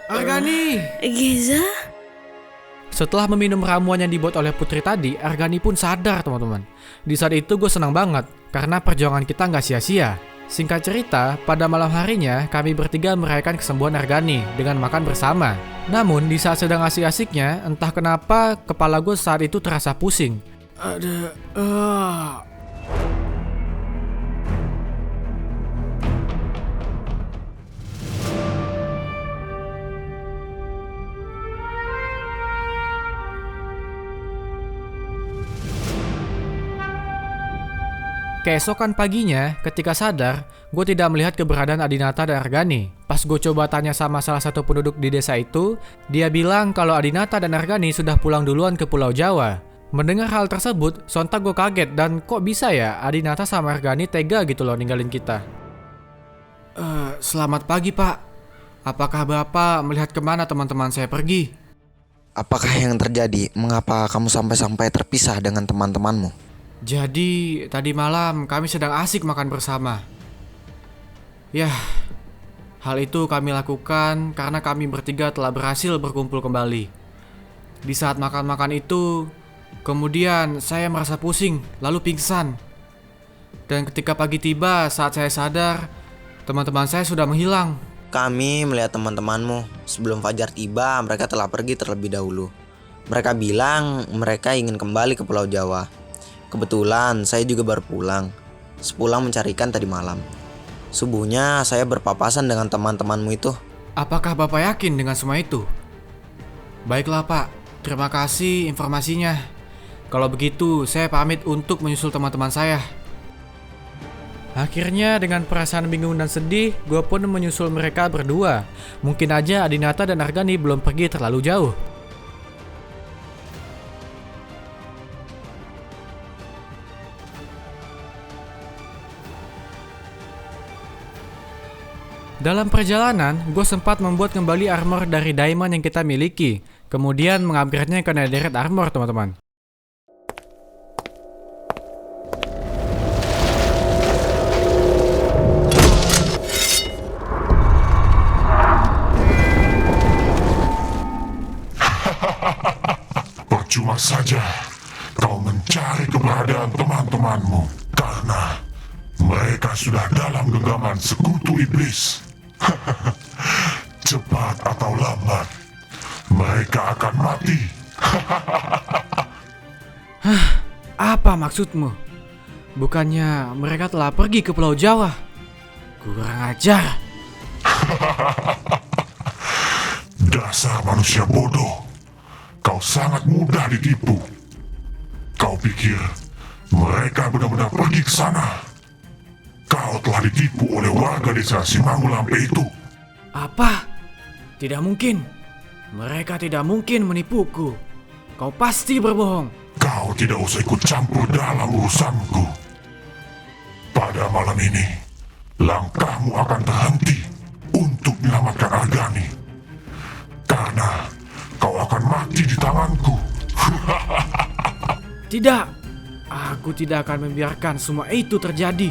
Argani! Geza? Setelah meminum ramuan yang dibuat oleh putri tadi, Argani pun sadar teman-teman. Di saat itu gue senang banget karena perjuangan kita nggak sia-sia. Singkat cerita, pada malam harinya kami bertiga merayakan kesembuhan Argani dengan makan bersama. Namun di saat sedang asik-asiknya, entah kenapa kepala gue saat itu terasa pusing. Keesokan paginya, ketika sadar, gue tidak melihat keberadaan Adinata dan Argani. Pas gue coba tanya sama salah satu penduduk di desa itu, dia bilang kalau Adinata dan Argani sudah pulang duluan ke Pulau Jawa. Mendengar hal tersebut, sontak gue kaget dan kok bisa ya Adinata sama Argani tega gitu loh ninggalin kita. Selamat pagi pak. Apakah bapak melihat kemana teman-teman saya pergi? Apakah yang terjadi? Mengapa kamu sampai-sampai terpisah dengan teman-temanmu? Jadi, tadi malam kami sedang asik makan bersama. Yah, hal itu kami lakukan karena kami bertiga telah berhasil berkumpul kembali. Di saat makan-makan itu, kemudian saya merasa pusing, lalu pingsan. Dan ketika pagi tiba, saat saya sadar, teman-teman saya sudah menghilang. Kami melihat teman-temanmu. Sebelum fajar tiba, mereka telah pergi terlebih dahulu. Mereka bilang mereka ingin kembali ke Pulau Jawa. Kebetulan saya juga baru pulang. Sepulang mencarikan tadi malam. Subuhnya saya berpapasan dengan teman-temanmu itu. Apakah bapak yakin dengan semua itu? Baiklah pak, terima kasih informasinya. Kalau begitu saya pamit untuk menyusul teman-teman saya. Akhirnya dengan perasaan bingung dan sedih, gue pun menyusul mereka berdua. Mungkin aja Adinata dan Argani belum pergi terlalu jauh. Dalam perjalanan, gue sempat membuat kembali armor dari diamond yang kita miliki. Kemudian mengupgrade-nya ke netherite armor, teman-teman. Percuma saja kau mencari keberadaan teman-temanmu karena Mereka sudah dalam genggaman sekutu iblis. Cepat atau lambat, mereka akan mati. Apa maksudmu? Bukannya mereka telah pergi ke Pulau Jawa? Kurang ajar. Dasar manusia bodoh. Kau sangat mudah ditipu. Kau pikir mereka benar-benar pergi ke sana? Kau telah ditipu oleh warga desa Simanggulampe itu. Apa? Tidak mungkin. Mereka tidak mungkin menipuku. Kau pasti berbohong. Kau tidak usah ikut campur dalam urusanku. Pada malam ini, langkahmu akan terhenti untuk menyelamatkan Argani. Karena kau akan mati di tanganku. Tidak. Aku tidak akan membiarkan semua itu terjadi.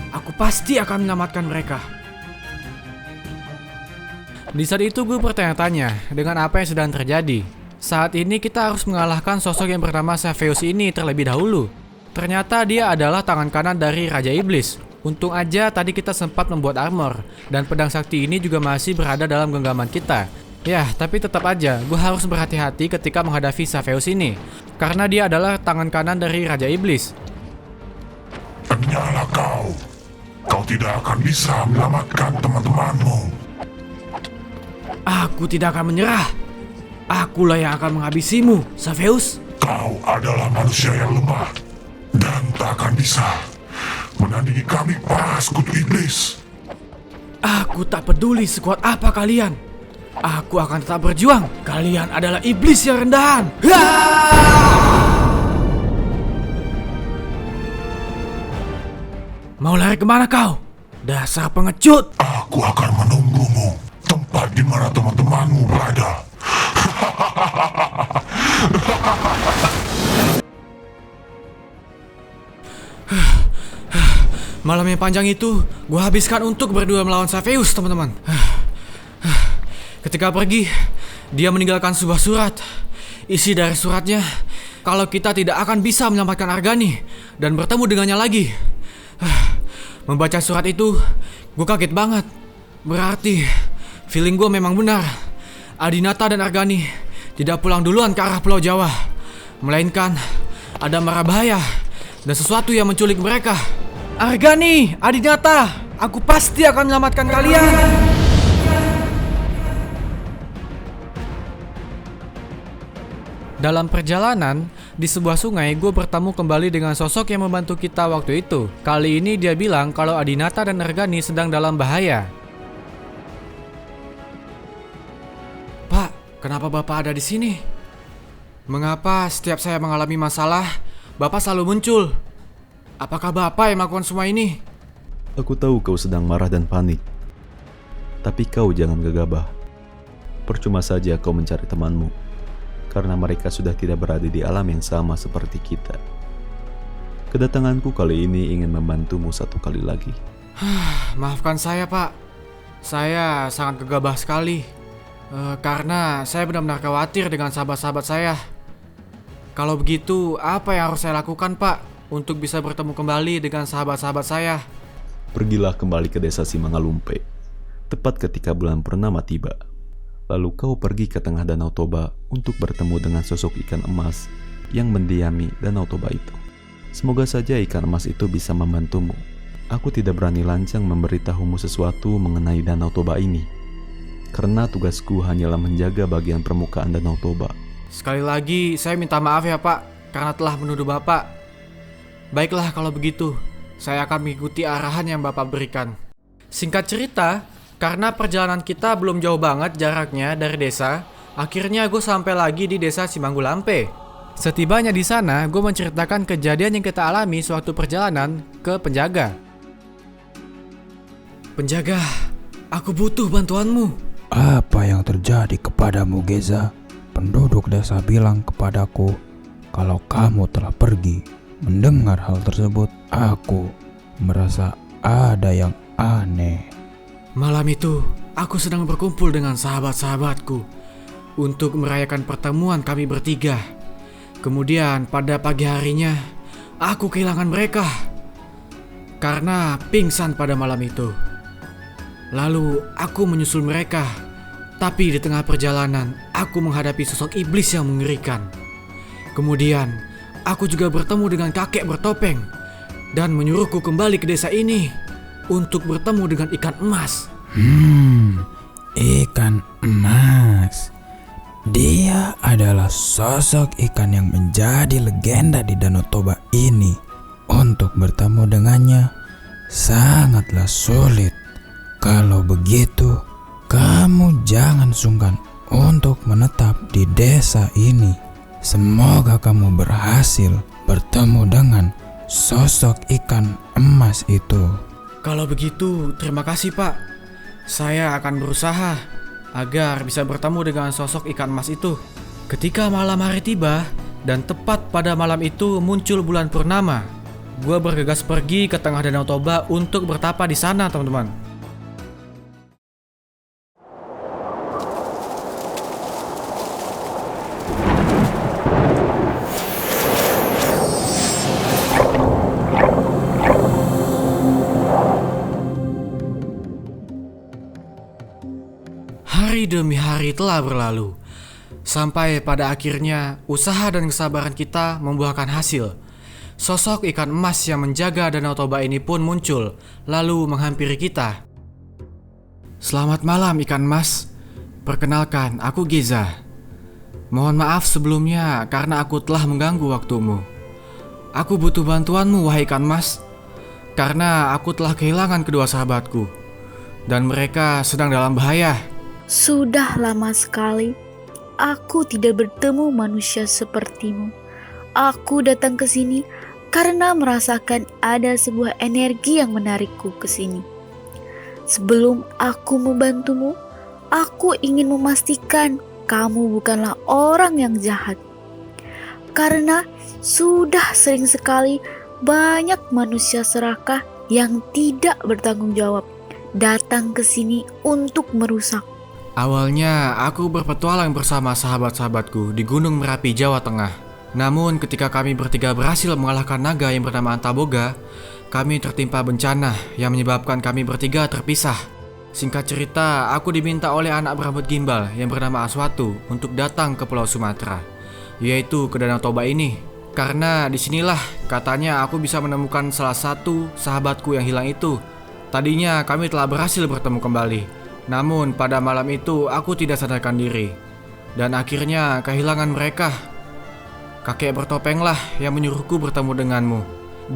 Aku pasti akan menyelamatkan mereka. Di saat itu gue bertanya-tanya dengan apa yang sedang terjadi. Saat ini kita harus mengalahkan sosok yang bernama Xavius ini terlebih dahulu. Ternyata dia adalah tangan kanan dari Raja Iblis. Untung aja tadi kita sempat membuat armor. Dan pedang sakti ini juga masih berada dalam genggaman kita. Ya, tapi tetap aja gue harus berhati-hati ketika menghadapi Xavius ini. Karena dia adalah tangan kanan dari Raja Iblis. Penyalah kau. Kau tidak akan bisa menyelamatkan teman-temanmu. Aku tidak akan menyerah. Akulah yang akan menghabisimu, Xavius. Kau adalah manusia yang lemah dan tak akan bisa menandingi kami para sekutu iblis. Aku tak peduli sekuat apa kalian. Aku akan tetap berjuang. Kalian adalah iblis yang rendahan. Mau lari kemana kau? Dasar pengecut. Aku akan menunggumu tempat di mana teman-temanmu berada. Malam yang panjang itu gue habiskan untuk berdua melawan Xavius, teman-teman. Ketika pergi, dia meninggalkan sebuah surat. Isi dari suratnya, kalau kita tidak akan bisa menyelamatkan Argani dan bertemu dengannya lagi. Membaca surat itu, gue kaget banget. Berarti feeling gue memang benar. Adinata dan Argani tidak pulang duluan ke arah Pulau Jawa, melainkan ada mara bahaya dan sesuatu yang menculik mereka. Argani, Adinata, aku pasti akan menyelamatkan kalian. Dalam perjalanan, di sebuah sungai gue bertemu kembali dengan sosok yang membantu kita waktu itu. Kali ini dia bilang kalau Adinata dan Argani sedang dalam bahaya. Pak, kenapa Bapak ada di sini? Mengapa setiap saya mengalami masalah, Bapak selalu muncul? Apakah Bapak yang melakukan semua ini? Aku tahu kau sedang marah dan panik. Tapi kau jangan gegabah. Percuma saja kau mencari temanmu. Karena mereka sudah tidak berada di alam yang sama seperti kita. Kedatanganku kali ini ingin membantumu satu kali lagi. Maafkan saya, Pak. Saya sangat gegabah sekali. Karena saya benar-benar khawatir dengan sahabat-sahabat saya. Kalau begitu, apa yang harus saya lakukan, Pak? Untuk bisa bertemu kembali dengan sahabat-sahabat saya. Pergilah kembali ke desa Simanggulampe. Tepat ketika bulan purnama tiba. Lalu kau pergi ke tengah Danau Toba untuk bertemu dengan sosok ikan emas yang mendiami Danau Toba itu. Semoga saja ikan emas itu bisa membantumu. Aku tidak berani lancang memberitahumu sesuatu mengenai Danau Toba ini. Karena tugasku hanyalah menjaga bagian permukaan Danau Toba. Sekali lagi saya minta maaf ya, Pak, karena telah menuduh Bapak. Baiklah kalau begitu, saya akan mengikuti arahan yang Bapak berikan. Singkat cerita, karena perjalanan kita belum jauh banget jaraknya dari desa, akhirnya gue sampai lagi di desa Simanggulampe. Setibanya di sana, gue menceritakan kejadian yang kita alami sewaktu perjalanan ke penjaga. Penjaga, aku butuh bantuanmu. Apa yang terjadi kepadamu, Geza? Penduduk desa bilang kepadaku kalau kamu telah pergi. Mendengar hal tersebut, aku merasa ada yang aneh. Malam itu, aku sedang berkumpul dengan sahabat-sahabatku untuk merayakan pertemuan kami bertiga. Kemudian pada pagi harinya, aku kehilangan mereka. karena pingsan pada malam itu. Lalu aku menyusul mereka, tapi di tengah perjalanan aku menghadapi sosok iblis yang mengerikan. Kemudian aku juga bertemu dengan kakek bertopeng dan menyuruhku kembali ke desa ini untuk bertemu dengan ikan emas. Ikan emas. Dia adalah sosok ikan yang menjadi legenda di Danau Toba ini. Untuk bertemu dengannya sangatlah sulit. Kalau begitu, kamu jangan sungkan untuk menetap di desa ini. Semoga kamu berhasil bertemu dengan sosok ikan emas itu. Kalau begitu, terima kasih Pak. Saya akan berusaha agar bisa bertemu dengan sosok ikan emas itu. Ketika malam hari tiba dan tepat pada malam itu muncul bulan purnama, gue bergegas pergi ke tengah Danau Toba untuk bertapa di sana, teman-teman. Hari demi hari telah berlalu, sampai pada akhirnya usaha dan kesabaran kita membuahkan hasil. Sosok ikan emas yang menjaga Danau Toba ini pun muncul, lalu menghampiri kita. Selamat malam ikan emas, perkenalkan aku Geza. Mohon maaf sebelumnya karena aku telah mengganggu waktumu. Aku butuh bantuanmu wahai ikan emas, karena aku telah kehilangan kedua sahabatku, dan mereka sedang dalam bahaya. Sudah lama sekali aku tidak bertemu manusia sepertimu. Aku datang ke sini karena merasakan ada sebuah energi yang menarikku ke sini. Sebelum aku membantumu, aku ingin memastikan kamu bukanlah orang yang jahat. Karena sudah sering sekali banyak manusia serakah yang tidak bertanggung jawab datang ke sini untuk merusak. Awalnya aku berpetualang bersama sahabat-sahabatku di Gunung Merapi, Jawa Tengah. Namun ketika kami bertiga berhasil mengalahkan naga yang bernama Antaboga, kami tertimpa bencana yang menyebabkan kami bertiga terpisah. Singkat cerita, aku diminta oleh anak berambut gimbal yang bernama Aswatu untuk datang ke Pulau Sumatera, yaitu ke Danau Toba ini. Karena disinilah katanya aku bisa menemukan salah satu sahabatku yang hilang itu. Tadinya kami telah berhasil bertemu kembali. Namun pada malam itu aku tidak sadarkan diri, dan akhirnya kehilangan mereka. Kakek bertopenglah yang menyuruhku bertemu denganmu.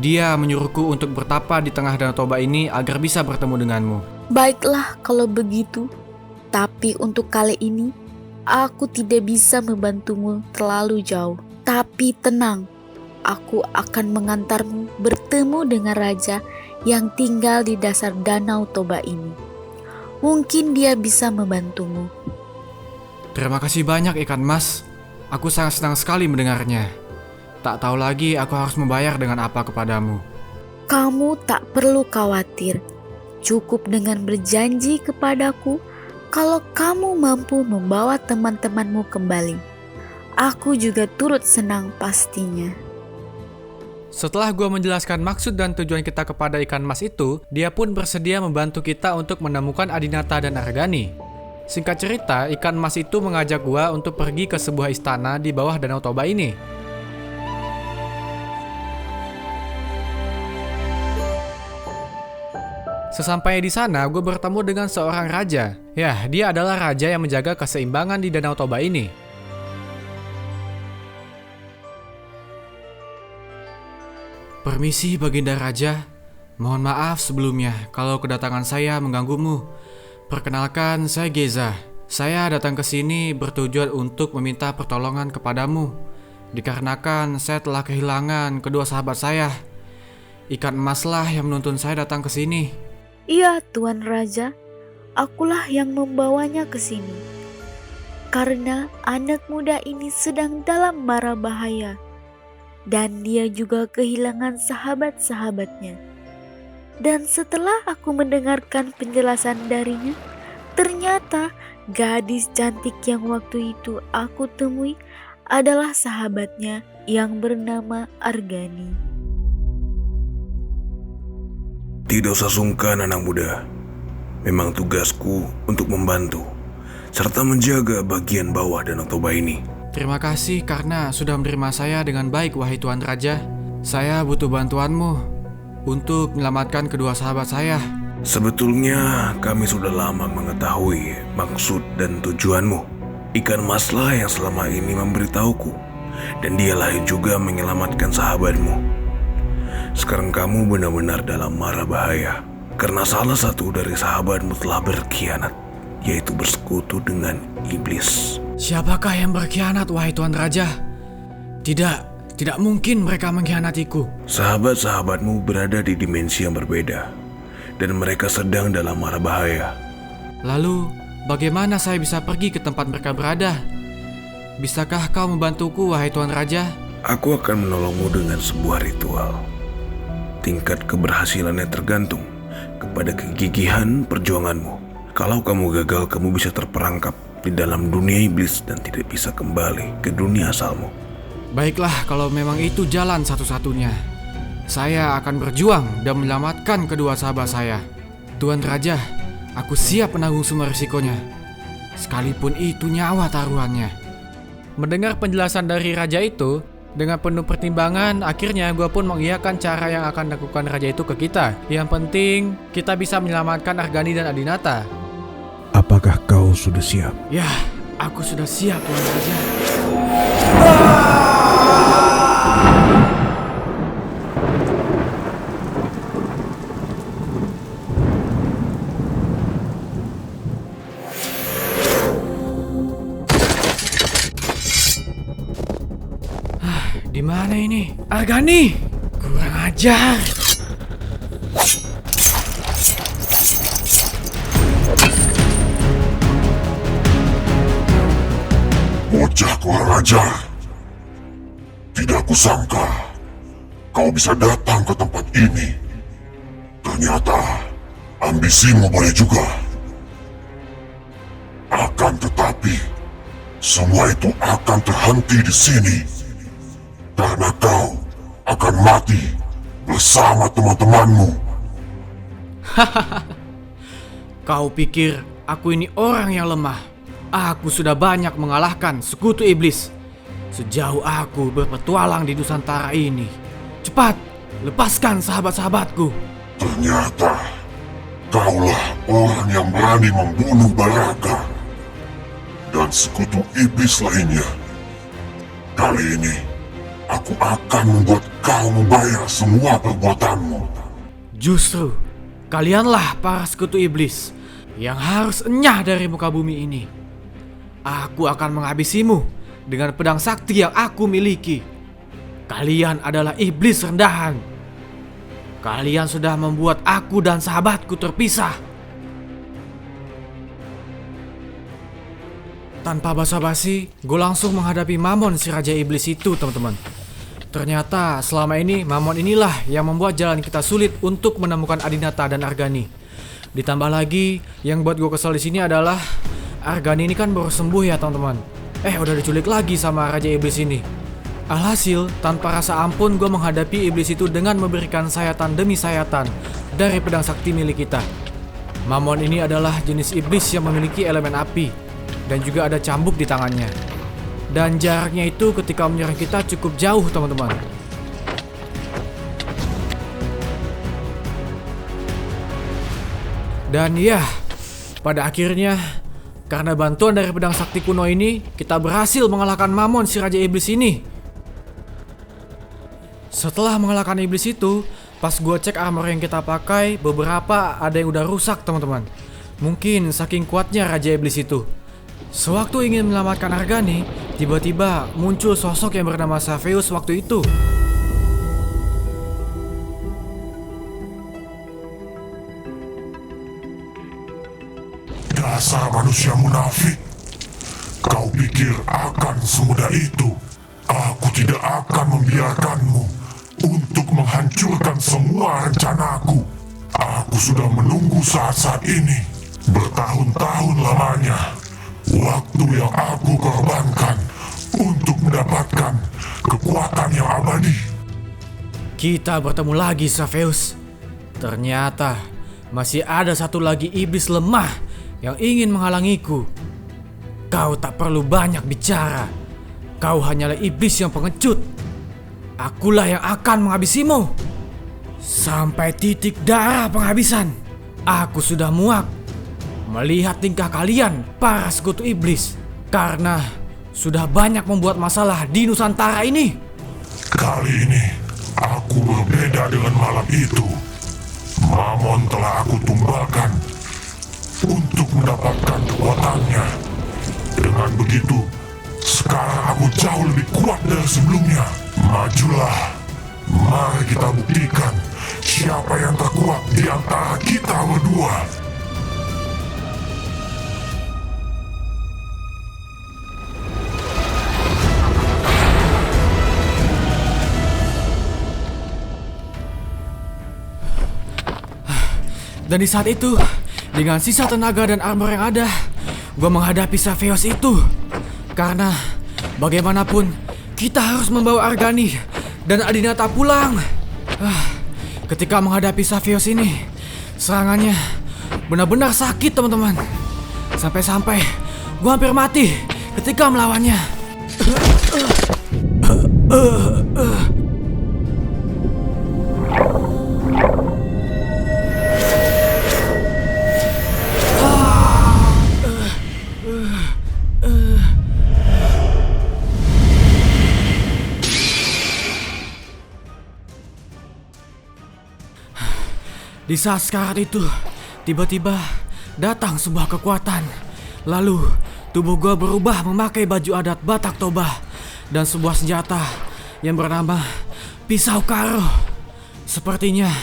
Dia menyuruhku untuk bertapa di tengah Danau Toba ini agar bisa bertemu denganmu. Baiklah kalau begitu, tapi untuk kali ini aku tidak bisa membantumu terlalu jauh. Tapi tenang, aku akan mengantarmu bertemu dengan raja yang tinggal di dasar Danau Toba ini. Mungkin dia bisa membantumu. Terima kasih banyak ikan emas. Aku sangat senang sekali mendengarnya. Tak tahu lagi aku harus membayar dengan apa kepadamu. Kamu tak perlu khawatir. Cukup dengan berjanji kepadaku kalau kamu mampu membawa teman-temanmu kembali. Aku juga turut senang pastinya. Setelah gue menjelaskan maksud dan tujuan kita kepada ikan emas itu, dia pun bersedia membantu kita untuk menemukan Adinata dan Argani. Singkat cerita, ikan emas itu mengajak gue untuk pergi ke sebuah istana di bawah Danau Toba ini. Sesampainya di sana, gue bertemu dengan seorang raja. Ya, dia adalah raja yang menjaga keseimbangan di Danau Toba ini. Permisi Baginda Raja, mohon maaf sebelumnya kalau kedatangan saya mengganggumu. Perkenalkan, saya Geza. Saya datang ke sini bertujuan untuk meminta pertolongan kepadamu, dikarenakan saya telah kehilangan kedua sahabat saya. Ikan emaslah yang menuntun saya datang ke sini. Iya, Tuan Raja, akulah yang membawanya ke sini. Karena anak muda ini sedang dalam mara bahaya. Dan dia juga kehilangan sahabat-sahabatnya. Dan setelah aku mendengarkan penjelasan darinya, ternyata gadis cantik yang waktu itu aku temui adalah sahabatnya yang bernama Argani. Tidak usah sungkan anak muda. Memang tugasku untuk membantu serta menjaga bagian bawah Danau Toba ini. Terima kasih karena sudah menerima saya dengan baik, wahai Tuan Raja. Saya butuh bantuanmu untuk menyelamatkan kedua sahabat saya. Sebetulnya kami sudah lama mengetahui maksud dan tujuanmu. Ikan maslah yang selama ini memberitahuku, dan dialah yang juga menyelamatkan sahabatmu. Sekarang kamu benar-benar dalam mara bahaya karena salah satu dari sahabatmu telah berkhianat, yaitu bersekutu dengan iblis. Siapakah yang berkhianat, wahai Tuan Raja? Tidak mungkin mereka mengkhianatiku. Sahabat-sahabatmu berada di dimensi yang berbeda, dan mereka sedang dalam mara bahaya. Lalu, bagaimana saya bisa pergi ke tempat mereka berada? Bisakah kau membantuku, wahai Tuan Raja? Aku akan menolongmu dengan sebuah ritual. Tingkat keberhasilannya tergantung kepada kegigihan perjuanganmu. Kalau kamu gagal, kamu bisa terperangkap di dalam dunia iblis dan tidak bisa kembali ke dunia asalmu. Baiklah, kalau memang itu jalan satu-satunya. Saya akan berjuang dan menyelamatkan kedua sahabat saya. Tuan Raja, aku siap menanggung semua risikonya, sekalipun itu nyawa taruhannya. Mendengar penjelasan dari raja itu, dengan penuh pertimbangan, akhirnya gue pun mengiyakan cara yang akan dilakukan raja itu ke kita. Yang penting, kita bisa menyelamatkan Argani dan Adinata. Apakah kau sudah siap? Ya, aku sudah siap, Tuan Raja. Di mana ini? Argani! Kurang ajar! Bocah kurang ajar. Tidak kusangka kau bisa datang ke tempat ini. Ternyata ambisimu boleh juga. Akan tetapi, semua itu akan terhenti di sini. Karena kau akan mati bersama teman-temanmu. Kau pikir aku ini orang yang lemah? Aku sudah banyak mengalahkan sekutu iblis sejauh aku berpetualang di Nusantara ini. Cepat, lepaskan sahabat-sahabatku. Ternyata kaulah orang yang berani membunuh Baraga dan sekutu iblis lainnya. Kali ini aku akan membuat kau membayar semua perbuatanmu. Justru, kalianlah para sekutu iblis yang harus enyah dari muka bumi ini. Aku akan menghabisimu dengan pedang sakti yang aku miliki. Kalian adalah iblis rendahan. Kalian sudah membuat aku dan sahabatku terpisah. Tanpa basa-basi, gue langsung menghadapi Mamon si Raja Iblis itu, teman-teman. Ternyata selama ini Mamon inilah yang membuat jalan kita sulit untuk menemukan Adinata dan Argani. Ditambah lagi, yang buat gue kesel di sini adalah Argani ini kan baru sembuh ya, teman-teman. Udah diculik lagi sama Raja Iblis ini. Alhasil, tanpa rasa ampun gue menghadapi iblis itu dengan memberikan sayatan demi sayatan dari pedang sakti milik kita. Mamon ini adalah jenis iblis yang memiliki elemen api dan juga ada cambuk di tangannya. Dan jaraknya itu ketika menyerang kita cukup jauh, teman-teman. Dan ya, pada akhirnya karena bantuan dari pedang sakti kuno ini, kita berhasil mengalahkan Mamon si Raja Iblis ini. Setelah mengalahkan iblis itu, pas gue cek armor yang kita pakai, beberapa ada yang udah rusak, teman-teman. Mungkin saking kuatnya Raja Iblis itu. Sewaktu ingin menyelamatkan Argani, tiba-tiba muncul sosok yang bernama Xavius waktu itu. Dasar manusia munafik. Kau pikir akan semudah itu? Aku tidak akan membiarkanmu untuk menghancurkan semua rencanaku. Aku sudah menunggu saat-saat ini bertahun-tahun lamanya. Waktu yang aku korbankan untuk mendapatkan kekuatan yang abadi. Kita bertemu lagi, Xavius. Ternyata masih ada satu lagi iblis lemah yang ingin menghalangiku. Kau tak perlu banyak bicara. Kau hanyalah iblis yang pengecut. Akulah yang akan menghabisimu. Sampai titik darah penghabisan. Aku sudah muak melihat tingkah kalian para sekutu iblis. Karena sudah banyak membuat masalah di Nusantara ini. Kali ini aku berbeda dengan malam itu. Mamon telah aku tumbalkan untuk mendapatkan kekuatannya. Dengan begitu, sekarang aku jauh lebih kuat dari sebelumnya. Majulah, mari kita buktikan siapa yang terkuat di antara kita berdua. Dan di saat itu, dengan sisa tenaga dan armor yang ada, gue menghadapi Xavios itu. Karena bagaimanapun, kita harus membawa Argani dan Adinata pulang. Ketika menghadapi Xavios ini, serangannya benar-benar sakit, teman-teman. Sampai-sampai gue hampir mati ketika melawannya. Di saat sekarat itu, tiba-tiba datang sebuah kekuatan. Lalu, tubuh gue berubah memakai baju adat Batak Toba dan sebuah senjata yang bernama Pisau Karo. Sepertinya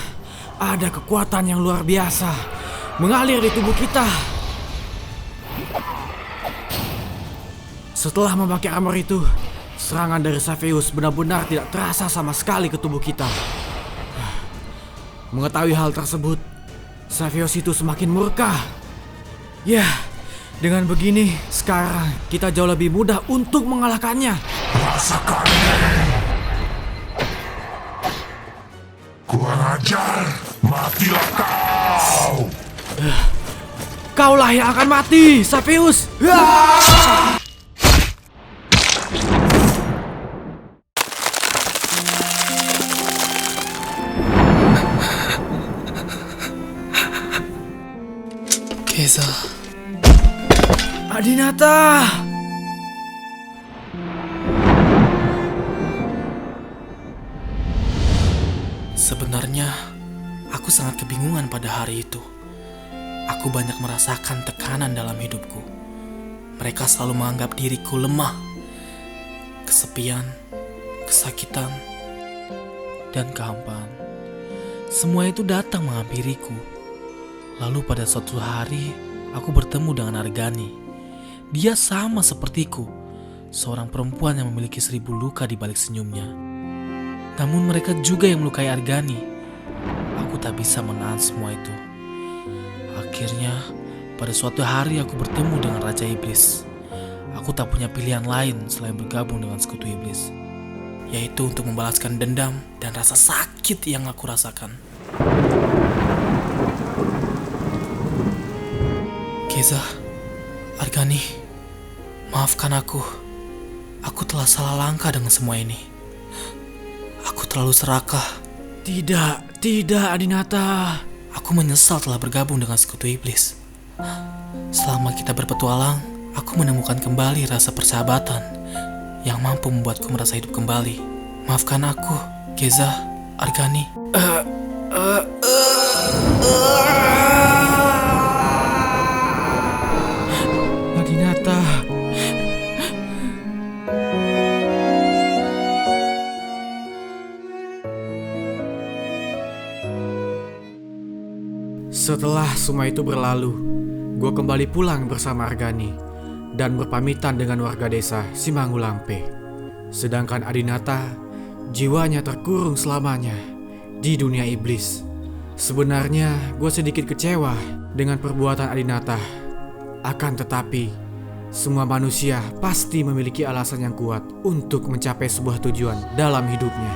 ada kekuatan yang luar biasa mengalir di tubuh kita. Setelah memakai armor itu, serangan dari Xavios benar-benar tidak terasa sama sekali ke tubuh kita. Mengetahui hal tersebut, Xavios itu semakin murka. Ya, dengan begini, sekarang kita jauh lebih mudah untuk mengalahkannya. Rasakan. Kurang ajar, matilah kau. Kaulah yang akan mati, Xavios. Keza, Adinata. Sebenarnya, aku sangat kebingungan pada hari itu. Aku banyak merasakan tekanan dalam hidupku. Mereka selalu menganggap diriku lemah, kesepian, kesakitan, dan kehampaan. Semua itu datang menghampiriku. Lalu pada suatu hari, aku bertemu dengan Argani. Dia sama sepertiku, seorang perempuan yang memiliki 1000 luka di balik senyumnya. Namun mereka juga yang melukai Argani. Aku tak bisa menahan semua itu. Akhirnya, pada suatu hari aku bertemu dengan Raja Iblis. Aku tak punya pilihan lain selain bergabung dengan sekutu iblis, yaitu untuk membalaskan dendam dan rasa sakit yang aku rasakan. Keza, Argani, maafkan aku. Aku telah salah langkah dengan semua ini. Aku terlalu serakah. Tidak, Adinata. Aku menyesal telah bergabung dengan sekutu iblis. Selama kita berpetualang, aku menemukan kembali rasa persahabatan yang mampu membuatku merasa hidup kembali. Maafkan aku, Keza, Argani. Adinata. Setelah semua itu berlalu, gue kembali pulang bersama Argani dan berpamitan dengan warga desa Simangulampe. Sedangkan Adinata, jiwanya terkurung selamanya di dunia iblis. Sebenarnya gue sedikit kecewa dengan perbuatan Adinata. Akan tetapi, semua manusia pasti memiliki alasan yang kuat untuk mencapai sebuah tujuan dalam hidupnya.